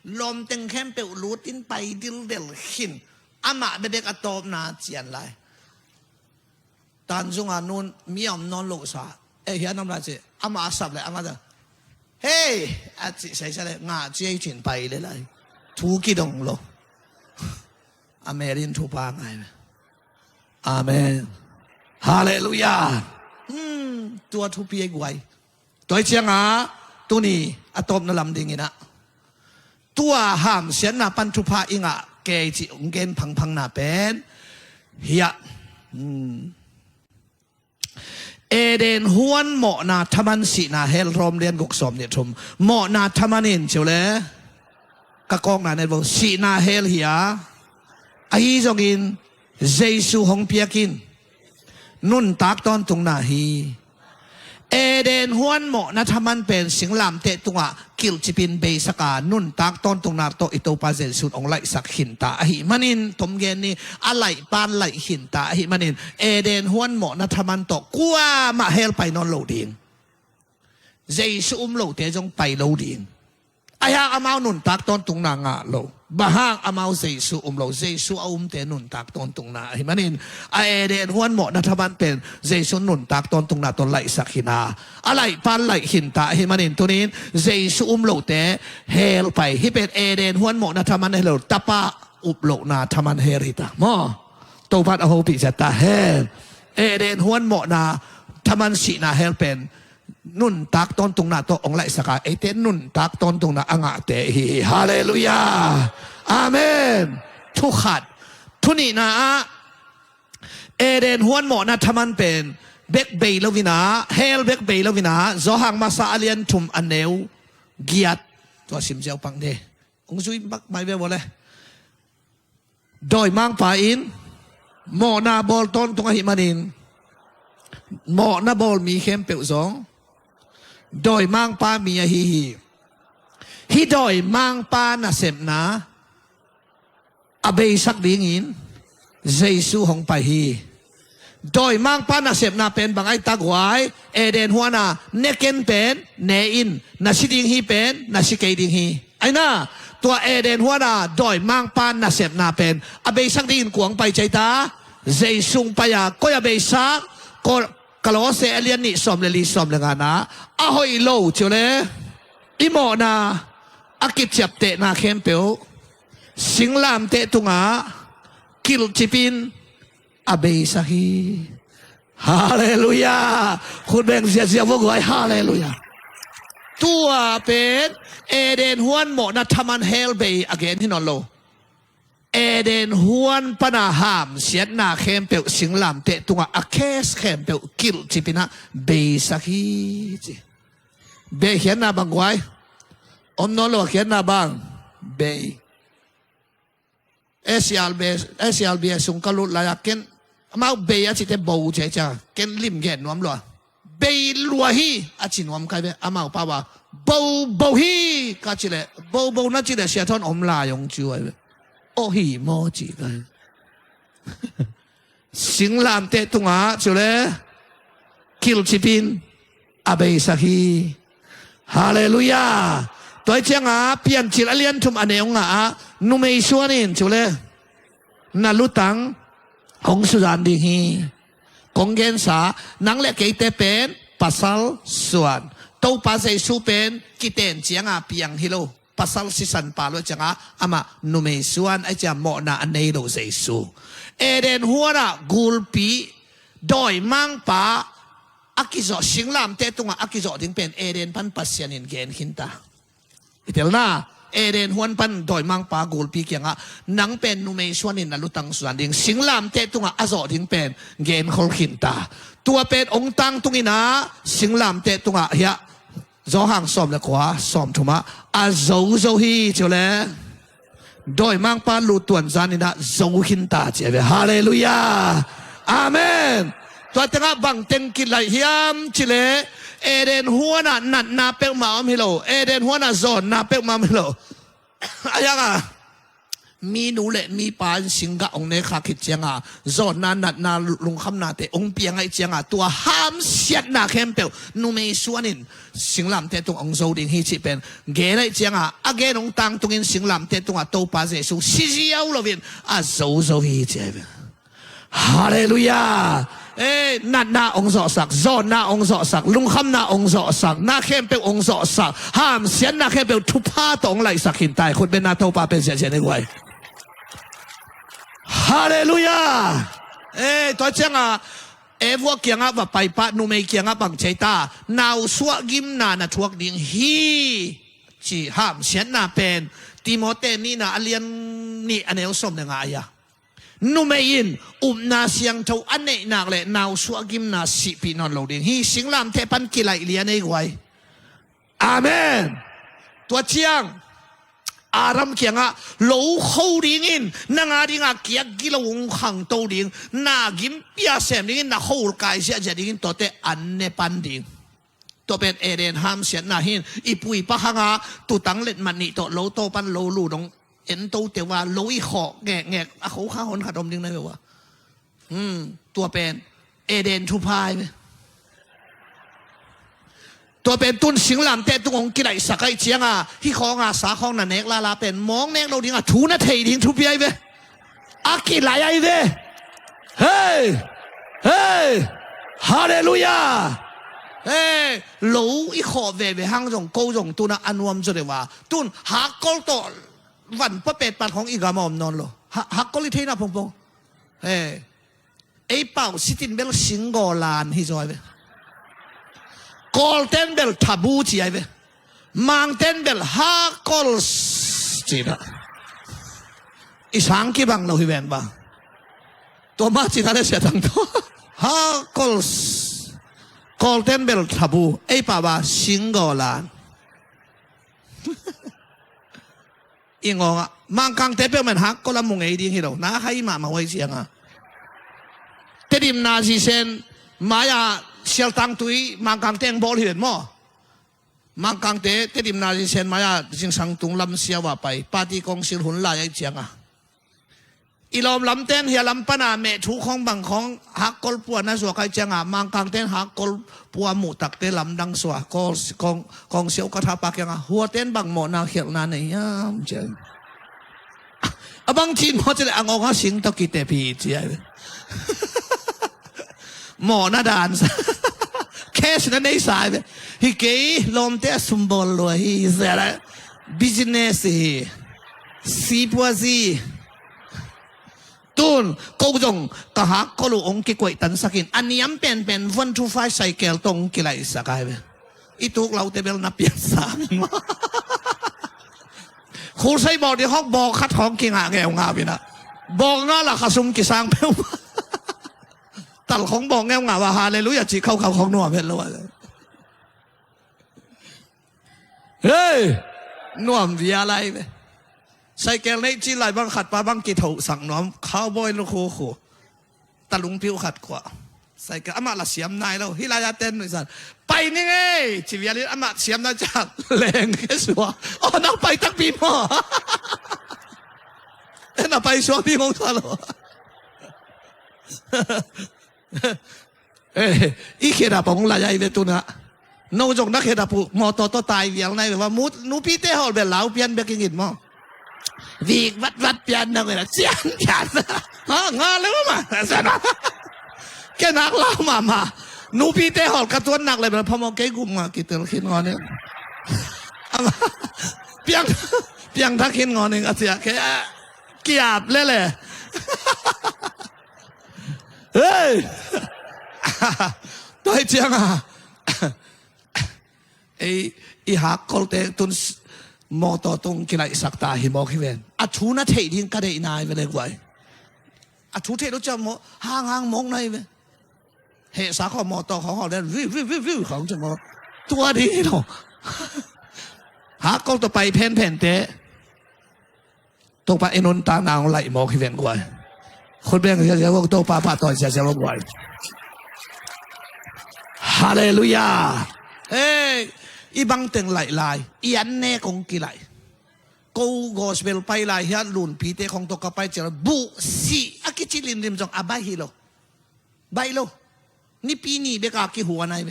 lom tên khem bèo lúa tin bay điên đel hin ama bê bê cái tôm na chian lại tan dung anh nôn miệng non lộ sa ấy hiện năm nay chị ama sập lại ama đó hey anh chị say say lại ngã chơi chuyện bay lại thu kỳ đồng lo Amen thu pa ngay Amen Hallelujah tua thu pi guai toi chiang tu ni atom na lam ding ina tua ham sian na pan thu pa inga ke chi ungen phang na pen hiya Eden huan mo na thaman si na hel rom len gok som ni thum mo na thamanin chule ka kong na ne bo si na hel hiya ai jongin Giêsu hong piakin nun tak ton tung na hi Eden huan mo na thaman pen singlam te tunga kil chipin be saka nun tak ton tung na to ito pa Giêsu ong lai sak hinta hi manin tom gen ni alai pan lai hinta hi manin Eden huan mo na thaman to kwa ma hel pai non lo ding Giêsu lo te jong pai lo ding ai hang amao nun tak ton tung na nga lo bahang amao Giêsu lo Giêsu te nun tak ton tung na hi manin a Eden huan mo na thaman pen Giêsu nun tak ton tung na ton lai sak hina alai pan lai hinta hi manin tunin Giêsu lo te hel pai hi pen Eden huan mo na thaman helo tapa lo na thaman herita mo to pat a ho pi sa ta hel Eden huan mo na thaman si na hel pen nun tak ton tung na to ong lai saka ete nun tak ton tung na anga te hi hallelujah amenทุกขัดทุนี่นะEden huan mo na thaman pen bek bei lovina hel bek bei lovina zo hang masa alian thum aneu giat to sim jaw pang de ong zui bak mai ve bole doi mang pa in mo na bol ton tung hi manin mo na bol mi khem pe zong doi mang pa mi hi doi mang pa na sem na abei sak ding in Giêsu hong pa hi โดยมังปานาเสพนาเป็นบางไอตักไว้เอเดนหัวนาเนเกนเป็นเนอินนาชิดิงฮีเป็นนาชิเกดิงฮีไอ้น่าตัวเอเดนหัวนาโดยมังปานาเสพนาเป็นอเบสักดินกวงไปใจตาเจซุงไปยาก็อย่าเบสักก็กลอเซเอเลียนนี่สมเลลีสมเลงานะอะหอยโลเจ้าเลยอิโมนาอากิจจับเตนาเข้มเปียวสิงลามเตตุงากิลจิปินอาเบสักฮีฮาเลลูยาคุณแบ่งเสียพวกไว้ฮาเลลูยาตัวเป็นเอเดนฮวนโมนัทมันเฮลเบย์อเกนที่นอนโลเอเดนฮวนปนาหามเสียนาเข้มเปียวสิงลามเตตุงาอาเคสเข้มเปียวกิลจิปินะเบสักฮีเบเขียนนาบังไว้อมนอนโลเขียนนาบังเบเอสยาลเบสุงกลุลายเกนมาเบียจิตเตบูเจจ้าเกนลิมเกนนวมลัวเบียลัวฮีอาจินวมใครเบอามาป่าวบูฮีกัจจิเลบูนั่นจิเลเสียทอนอมลายงจูไอเบโอฮีโมจิกันสิงลามเตตุงาจูเลคิลชิปินอาเบสักฮีฮาเลลูยาตัวเจ้าเปลี่ยนจิลเลียนทุมอันเนงนุเมชวนินจูเลนาลุตังของสุดานดีฮีของเกณฑ์สานังเล็กเกตเป็นปัสสาวส่วนตัวปัสสาวะสูเป็นกิเตนเจียงเปียงฮิโลปัสสาวะสิสันปาลจังอามานุเมส่วนไอจะโมนาอันเนโลเซสูเอเดนหัวน่ะกูลปีดอยมังปาอักิโซสิงลามเตตุงอักิโซถึงเป็นเอเดนพันปัสเซียนินเกณฑ์หินตาเดี๋ยวนะเอเดนฮวนปันโดยมังปากูลปีเกียงนังเป็นนุเมชวนินนลุตังสุนันดิงสิงลามเตตุงอาโซดิงเป็นเกณฑ์คอลขินตาตัวเป็นองตังตุงินะสิงลามเตตุงเฮียโจหังสอมเลขวาสอมทุมะอาโจฮีเจ้าเลโดยมังปาลูตวนจานินะโจขินตาเจ้าเบฮาเลลูยาอาเมนตัวตั้งบังเต็งกินไหลเฮียมจิเลเอเดนหัวน่ะนัดนาเปกมาอมิโลเอเดนหัวน่ะโซนนาเปกมาอมิโลอะไรกันมีหนูเละมีปานสิงกะองเนขาคิดเจียงโซนนานัดนาลุงคำนาเตองเปียงไอเจียงตัวห้ามเสียดนาเข้มเปียวนูไม่ส่วนนินสิงลำเตตุงองโซดิงฮิจิเป็นเกลไอเจียงเกนองตังตุงินสิงลำเตตุงตัวปาเจสุซิจิเอาลวินโซฮิเจเป็นฮาเลลูยานัดนาองศสักโซนนาองศสักลุงคำนาองศสักนาเข้มเป็นองศสักห้ามเสียนนาเข้มเป็นทุพพาตองไหลสักหินตายคนเป็นนาโตปาเป็นเสียในวัยฮาเลลูยาตัวเจ้าวัวเกียงว่าไปปะนูไม่เกียงบังเจตานาวสวกิมนานาทวกดิ่งฮีจีห้ามเสียนนาเป็นติโมเตนี่นาอเลียนนี่อันนี้สมในงายานูไม่ยินนาเสียงเท่าอันนี้นักเลยนาวสวกิมนาสิปีนอนโลดิงฮีสิงลามเทปันกิไลเลียนในวัยอาเมนตัวเชียงอารามเกียงโลเขาดิ่งอินนางอาดิ่งเกียกิโลงขังโตดิ่งนากิมเปียเสมดิ่งนาเขากายเสียจะดิ่งตัวเตอันเนปันดิ่งตัวเป็นเอเดนห้ามเสียนาหินอีปุยปะฮังตุตังเล็ดมันนี่ตัวโลโตปันโลลูดงเอ็นโตแต่ว่าโลอีขอแงกเขาข้าหนขาดมดิ่งได้ไหมวะตัวเป็นเอเดนทุพายไหมตัวเป็นตุนสิงลำเตตุงองกิไลสักไอเจียงที่ของสาของนั่นเอกลาเป็นมองเนกเราดิ่งทูน่ะเทดิ่งทุบยัยเว้อากิไลไอเว้เฮ้ฮาเลลูยาโลอีขอเว้ห้างจงโกจงตุนอันวมจุดว่าตุนหักกอลโตวันพระเป็ดปันของอีกามอมนอนโลหักกอลิเทน่ะพงไอเป่าสิตินเบลสิงโกลานฮิจอยเว้กอลเทนเบลทับูจีไอเวมังเทนเบลฮากอลจีนะอีสังกีบังเราฮิเวนบ้าตัวมาจีกันเลยเสียทั้งตัวฮากอลเทนเบลทับูไอป่าวว่าสิงโกลานอีงงมังกังเทเปลมันฮักก็ละมุงไอดีฮิโร่น้าให้มาไว้เสียงเทดิมนาซีเซนมายาเชลตังตุยมังกังเตงบอลเห็นมั้งมังกังเตดิมนาจิเซนมายาจิงสังตุงลำเสียว่าไปปาร์ตี้กองสิลหุนลายเจียง อีลอมลำเต้นเฮียลำปนาเมทุของบังของหักกอลปัวนะสัวใครจังอ่ะมังกังเต้นหักกอลปัวหมูตักเต้นลำดังสัวก็กองเสียวกระทาปากยังอ่ะหัวเต้นบังหมอนาเขียนนาเนี่ยเจ้าบางทีหมอจะเลยอ่างงสิงตะกี้เตปีเจ้าหมอนาดานแค่ฉันในสายไปฮิเกยลมเตะสมบูรณ์เลยฮิเสียละบิสเนสฮิซีปัวซีตุนกูจงกะฮักก็รู้องค์กิกวยตันสักินอันนี้ยังเป็นวันทูไฟไซเคิลตรงกิไลสักไอ้เว้ยอีทุกเราเตเบลนับเปียสามครูใส่บอกที่ห้องบอกคัดของกิงหาแกวงาไปนะบอกงั้นล่ะข้าซุ่มกิสังเพิ่มตัดของบอกแงวงาว่าฮาเลยรู้อย่าจีเข้าของนัวเพลินแล้วเฮ้ยนัวมีอะไรเว้ยใส่แกงในจีไรบางขัดปลาบางกีถูสั่งน้อมข้าวบอยลูกโคตะลุงผิวขัดกว่าใส่แกงอามาละเสียมนายเราฮิลายาเต้นหน่อยสันไปนี่ไงชีวิตนี้อามาเสียมนายจากแรงแค่สัวอ๋อน้าไปตั้งปีหม้อน่าไปชัวพี่มงคลหรออีเขตาปองลายใหญ่เวตุนะน้องจงนักเขตาปูมอตอตายเวียงในแบบว่ามุดนูพี่เต้หอลเบลเหลาเปียนเบกิงิดมั้งวีกวัดเปียนนั่งเลยนะเจียนหยาดฮะงานเลยมั้งสนะแกนักเล่ามานูพี่เต้หอลกระตุ้นหนักเลยแบบพอมองแกกุมมากิตเตอร์ขินงอนเนี่ยเปียงทักขินงอนหนึ่งอาเซียแค่เกียบเลยเลยเฮ้ยตัวเจียงอ่ะไอ้หักกอลเตตุนมอตอตรงกิไลสักตาหิมอคิเวนอาชูน่ะเทดิ้งก็ได้นายไปเลยกว่าอาชูเทรู้จักมอห่างมองในเว้ยเหตุสาของมอตอของเขาเนี่ยวิวของจะมอตัวดีเนาะหักกอลต่อไปแผ่นเตะตรงไปไอ้นนตานางไหลมอคิเวนกว่าคนเบ่งเสียว่าโตป้าต่อยเสียว่ากว่าฮาเลลูยาเฮ้ยอีบังเต็งไหลอีอันเน่คงกี่ไหลกูกอสเบลไปไหลเฮียลุนพีเตคงตกไปเจอบุสีอากิจิลินริมจงอาบายฮิโลใบโลนี่ปีนี้เบกากี่หัวไหนเบ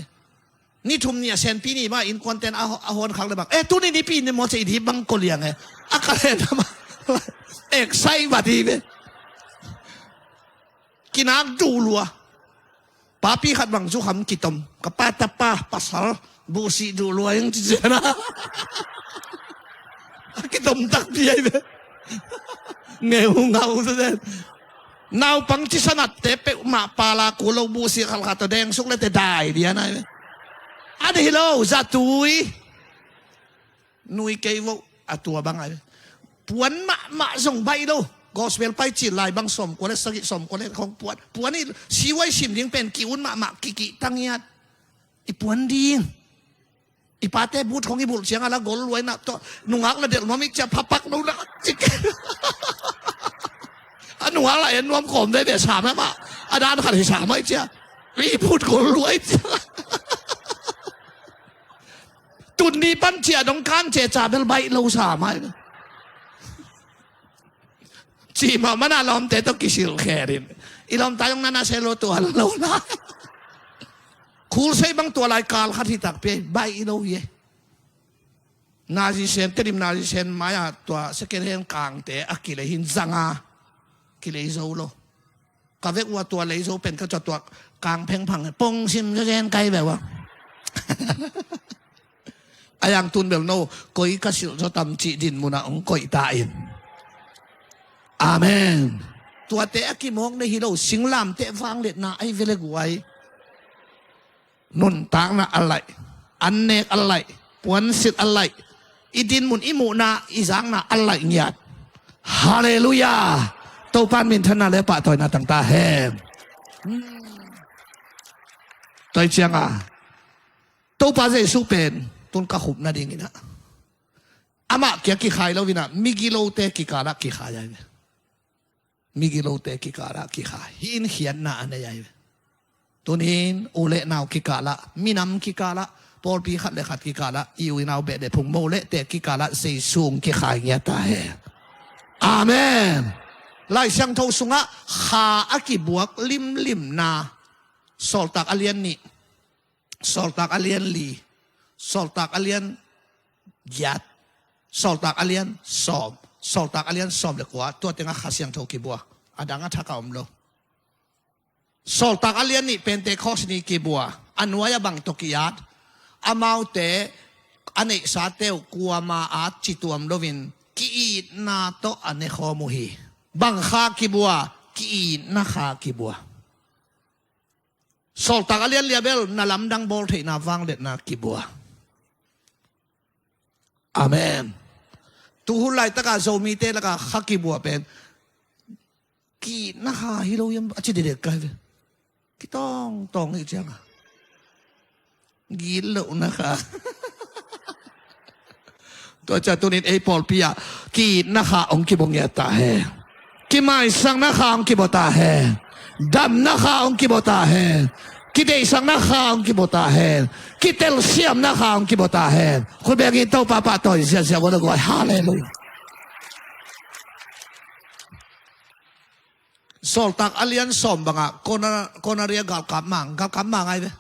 นี่ทุ่มเนี่ยเซนปีนี้มาอินคอนเทนต์อาหอนขังเลยบังตัวนี้ปีนี้มอสอีดีบังกเลียงไงอากาศทำไมเอกไซบัดดีเบกินักดูลัวป้าพี่ขัดบังสุขำกิตมกับป้าตาป้าปัสสาวบุษีดูลัวยังจีนะกิตมตักพี่ไอ้เบ้เงาซะเด่นนาวปังจิสนัดเตะเปะมาปาลากูเราบุษีขัลขัดตัวแดงสุกเลยแต่ได้เดียนะอันนี้เราจะตุยนุยเกยวอัตัวบังไอ้ปวนมาส่งใบเรากอสเปลไปจีนลายบางสมกว่าเลยสกิสมกว่าเลยของปวนนี่ชีไว้ชิมยังเป็นกิวนมากิตั้งยัดอีปวนดีอีปาเต้บูดของอีบุตรเสียงอะไรกอลรวยนะตัวนุ่งอักละเด็กน้องมิจะพับปักนุ่งนะจิกอันนุ่งอะไรอันน้องขมได้แต่สามแล้วมาอันนั้นขัดที่สามไม่เจ้าอีพูดกอลรวยตุนนี้ปั้นเจียดงการเจจ่าเป็นใบเราสามไหมจีมามันอารมณ์แต่ต้องกิสิลแครินอีลมตายงนั้นน่าเซโลตัวเราละคูลใช้บางตัวรายการขัดที่ตักเปย์ใบอีโลเยนาจิเซนเตริมนาจิเซนมายาตัวสเกเลนกลางเตะอักิเลหินจังอากิเลโซโลกาเวกว่าตัวเลโซเป็นก็จะตัวกลางเพ่งพังปงชิมจะเจนไกลแบบว่าอายังตุนเบลโนกอยกสิลจะทำจีดินมุนาองกอยตาอินอาเมนตัวเตะกี่มองในฮิโร่สิงลามเตะฟังเด็ดนาไอเวลกไว้นุนตางนะอะไรอันเนกอะไรปวนสิทธิ์อะไรอีดินมุนอิมูนาอีสังนะอะไรเงียดฮาเลลูยาตัวปานมินทนาเลปะตัวนาต่างตาแฮมตัวเชียงอ่ะตัวปาเจสุเป็นตุนกระหุบนาดิ่งนะอามาเกี่ยกี่ขายแล้ววินะมิกิโลเตกี่กาละกี่ขายยังมิกิโลเตกิกาละกิขายหินเขียนหน้าอันใหญ่ตัวนี้โอเลนาวกิกาละมินำกิกาละปอลปีขัดเลขัดกิกาละอีวินาวเบเดพุงโมเลเตกิกาละเซซุงกิขายเงียตาเฮอาเมน ไล่ช่างเท่าสุงะขาอากิบวกลิมนาสอลตักอเลียนนี่สอลตักอเลียนลีสอลตักอเลียนยัดสอลตักอเลียนสอบสอลตักอเลียนสอบเลยกว่าตัวเต็งขาเสียงเท่ากิบัวอดังทักเอาอมโลสอลตักอเลียนนี่เป็นเตคอสนี่กิบัวอันวายบังตกิยัดอามาเตอันนี้สาเตวกัวมาอาจิตวมโลวินกีนาโตอันนี้ข้อมุฮีบังคากิบัวกีนาคากิบัวสอลตักอเลียนเลียเบลนาลำดังบอลเทนาฟังเด็ดนากิบัวอาเมนตูหุไลตะกาโซมีเตละกาฮักกิบัวเป็นกีนาคาฮิโรยัมอจิเด็กกันเลยกีต้องอีกจังกีโลนะคะตัวจัตุนินเอปอลพิยากีนาคาองกิบงยาตาเฮกีไม่สังนาคาองกิบตาเฮดัมนาคาองกิบตาเฮกิเดสังนาคาองกิบตาเฮกิเตลเซียมนาคาองกิบตาเฮคุณเบกินเต้าป้าตัวเสียวันละกว่าฮาเลลูยาสอลตักอเลียนสมบังอ่ะคนเรียกกาลกับมังไงเว้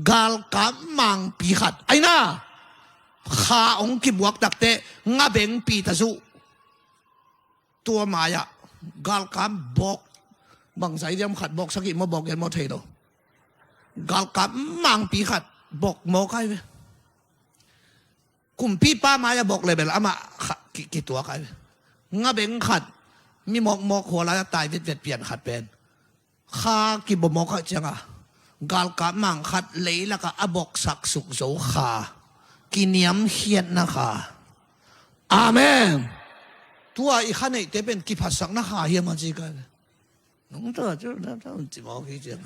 กาลกับมังปีขัดไอ้น่าข้าองกิบวักตักเตะงาเบงปีตะสุตัวมายะกาลกับบอกบังใส่เดียมขัดบอกสักกี่มาบอกยันมาเทโดกาลกับมังปีขัดบอกโมกไงเว้กุมพี่ป้ามายะบอกเลยเบลอามากี่ตัวไงงาเบงขัดมีหมอกหัวลายตายเวทเปลี่ยนขัดเป็นข้ากิบหมอกจังอ่ะกาลกับมังขัดเลยแล้วก็อบอกสักสุกโสขากินยำเฮียนนะคะอาเมนตัวอีกขั้นนี้จะเป็นกิพัสสังนะคะเฮียมันจีกันน้องตัวจุดนั้นจิมอกิจัง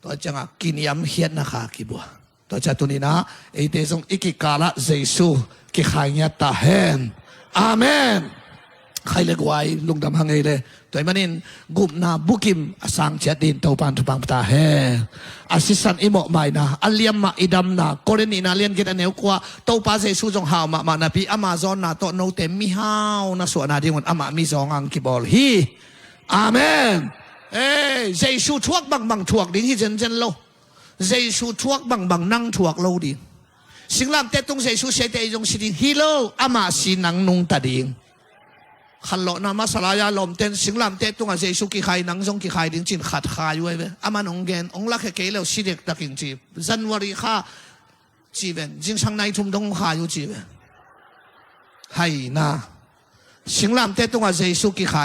ตัวจังอ่ะกินยำเฮียนนะคะกิบัวตัวจัตุนี้นะไอเดซงอีกิกาละเจสุกิขายเงียตาเฮนอาเมนใครเล็กไว้ลุงดำหังเอเลยตัวมันนี่กุมนาบุกิมสังเจดินเต้าปันทุบังตาเฮอาศิสันอิโมไม่นะอัลเลียมมาอิดัมนะโคเรนีนาเลียนกินอันเนวกว่าเต้าปันเจสุจงหาวมานาพีอเมซอนนะโตโนเตมิฮาวนะส่วนนาดีมันอามามีสองอังกิบอลฮีอาเมนเจสุทวกบังทวกดิ้งฮิเจนโลเจสุทวกบังนั่งทวกโลดิ้งสิ่งลำเตตุงเจสุเสตยงสิดิ้งฮิโลอามาสีนังนุงตาดิ้งขันโลนามาสลายาลมเต้นสิงลำเต้ตุงอาเจสุกิไข่นังซงกิไข่ดิ้งจินขัดขายไว้เว้อามันองเกนองลักเกลเลวสิเด็กตะกินจีจันวารีข้าจีเวนจิงช่างในทุ่มดงข้าอยู่จีเวนให้นะสิงลำเต้ตุงอาเจสุกิไข่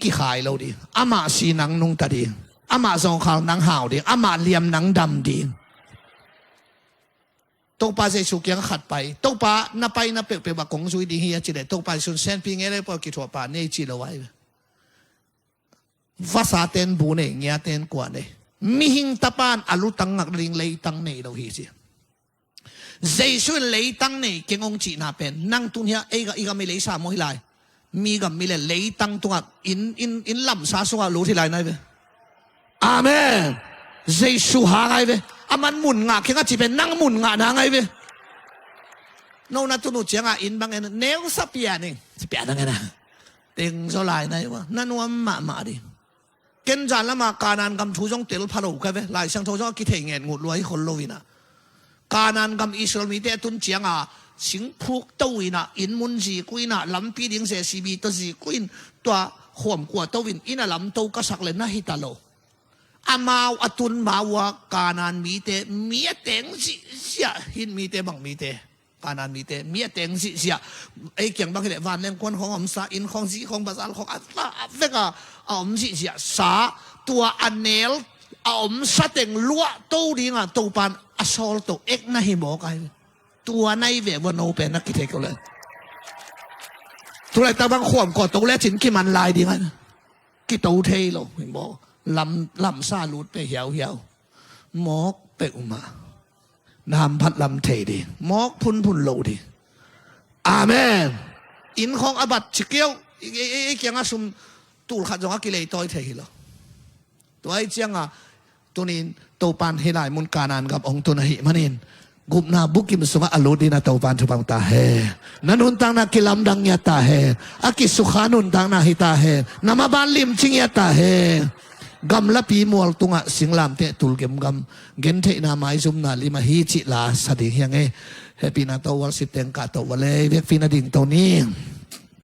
กิไข่เราดิอามาสีนังนุงตาดิอามาซงข้าวนังห่าวดิอามาเลียมนังดำดิตัวป้าเจสุกยังขัดไปตัวป้านับไปนับเปรียบว่ากงสุยดีเฮียจีเดตัวป้าสุนเซนพิงเอเลปอกิทัวป้าเนี่ยจีเราไว้ภาษาเต้นบูเนี่ยเงี้ยเต้นกว่าเนี่ยมิหิงตะปานอาลุตังงักลิงเลยตังเนี่ยเราเฮียจีเจสุนเลยตังเนี่ยเก่งองจีน่าเป็นนั่งตุนเฮียอีกไม่เลยสามโมหิไลมีกับมีเลยตังตัวอินลำซาสวารู้ที่ไรนั่นเว้อาเมนเจสุหาไงเว้อามันหมุนงาเข่งก็จีเป็นนั่งหมุนงานะไงเว้โน่นตุนุเจียงอินบางเงินเนวสับเปียนี่สับเปียนั่งไงนะเต็งโซลายไหนวะนั่นว่ามาดิเกณฑ์จานละมาการานกำทูจงเตลพารุกันเว้หลายช่างทูจงกิเทงเงินงุดรวยคนโลวินะการานกำอิสราเอลมีแต่ตุนเจียงสิงพุกตัววินะอินมุนจีกุยนะลำปีดิงเสซีบีตัวจีกุยตัวห่วมกว่าตัววินอินะลำตัวก็สักเลยนะฮิตาโลอามาอตุนมาวะกานันมีเตมีเต็งสิเสียหินมีเตบังมีเตกานันมีเตมีเต็งสิเสียไอ้เกี่ยงบางทีวันเล่นคนของอมซาอินของจีของภาษาของอัลลาอัฟริกาอมสิเสียสาตัวอันเนลอมซาเต็งลัวตู้ดีงะตู้ปันอสโซลตัวเอ็กนะฮิโมกันตัวในเววันโอเป็นนักกิเทกเลยตัวไหนตาบางขวมกอดตัวแรกชิ้นขี้มันลายดีกันกิโตเทโลเห็นบอกลำซาลูดไปเหี่ยวหมอกไปอุมาน้ำพัดลำเทดีหมอกพุ่นโลดีอาเมนอินของอบัตชิเกียวอีเกียงอาสุมตูลขัดจงอากิเลตอยเทหิโลตัวไอ้เจียงตัวนี้ตัวปานเฮลายมุนกานันกับองตุนหิมันิน gup na bukim sunga aludi na taupan tupang tahe nanun tang na kilam dang ya tahe akisukhanun tang na hitahe namabalim ching ya tahe gam la pi mual tunga singlam te tulgem gam gen the na mai zum na lima hi chi la sading yang e happy na to wal siteng ka to wale vek fina ding to ni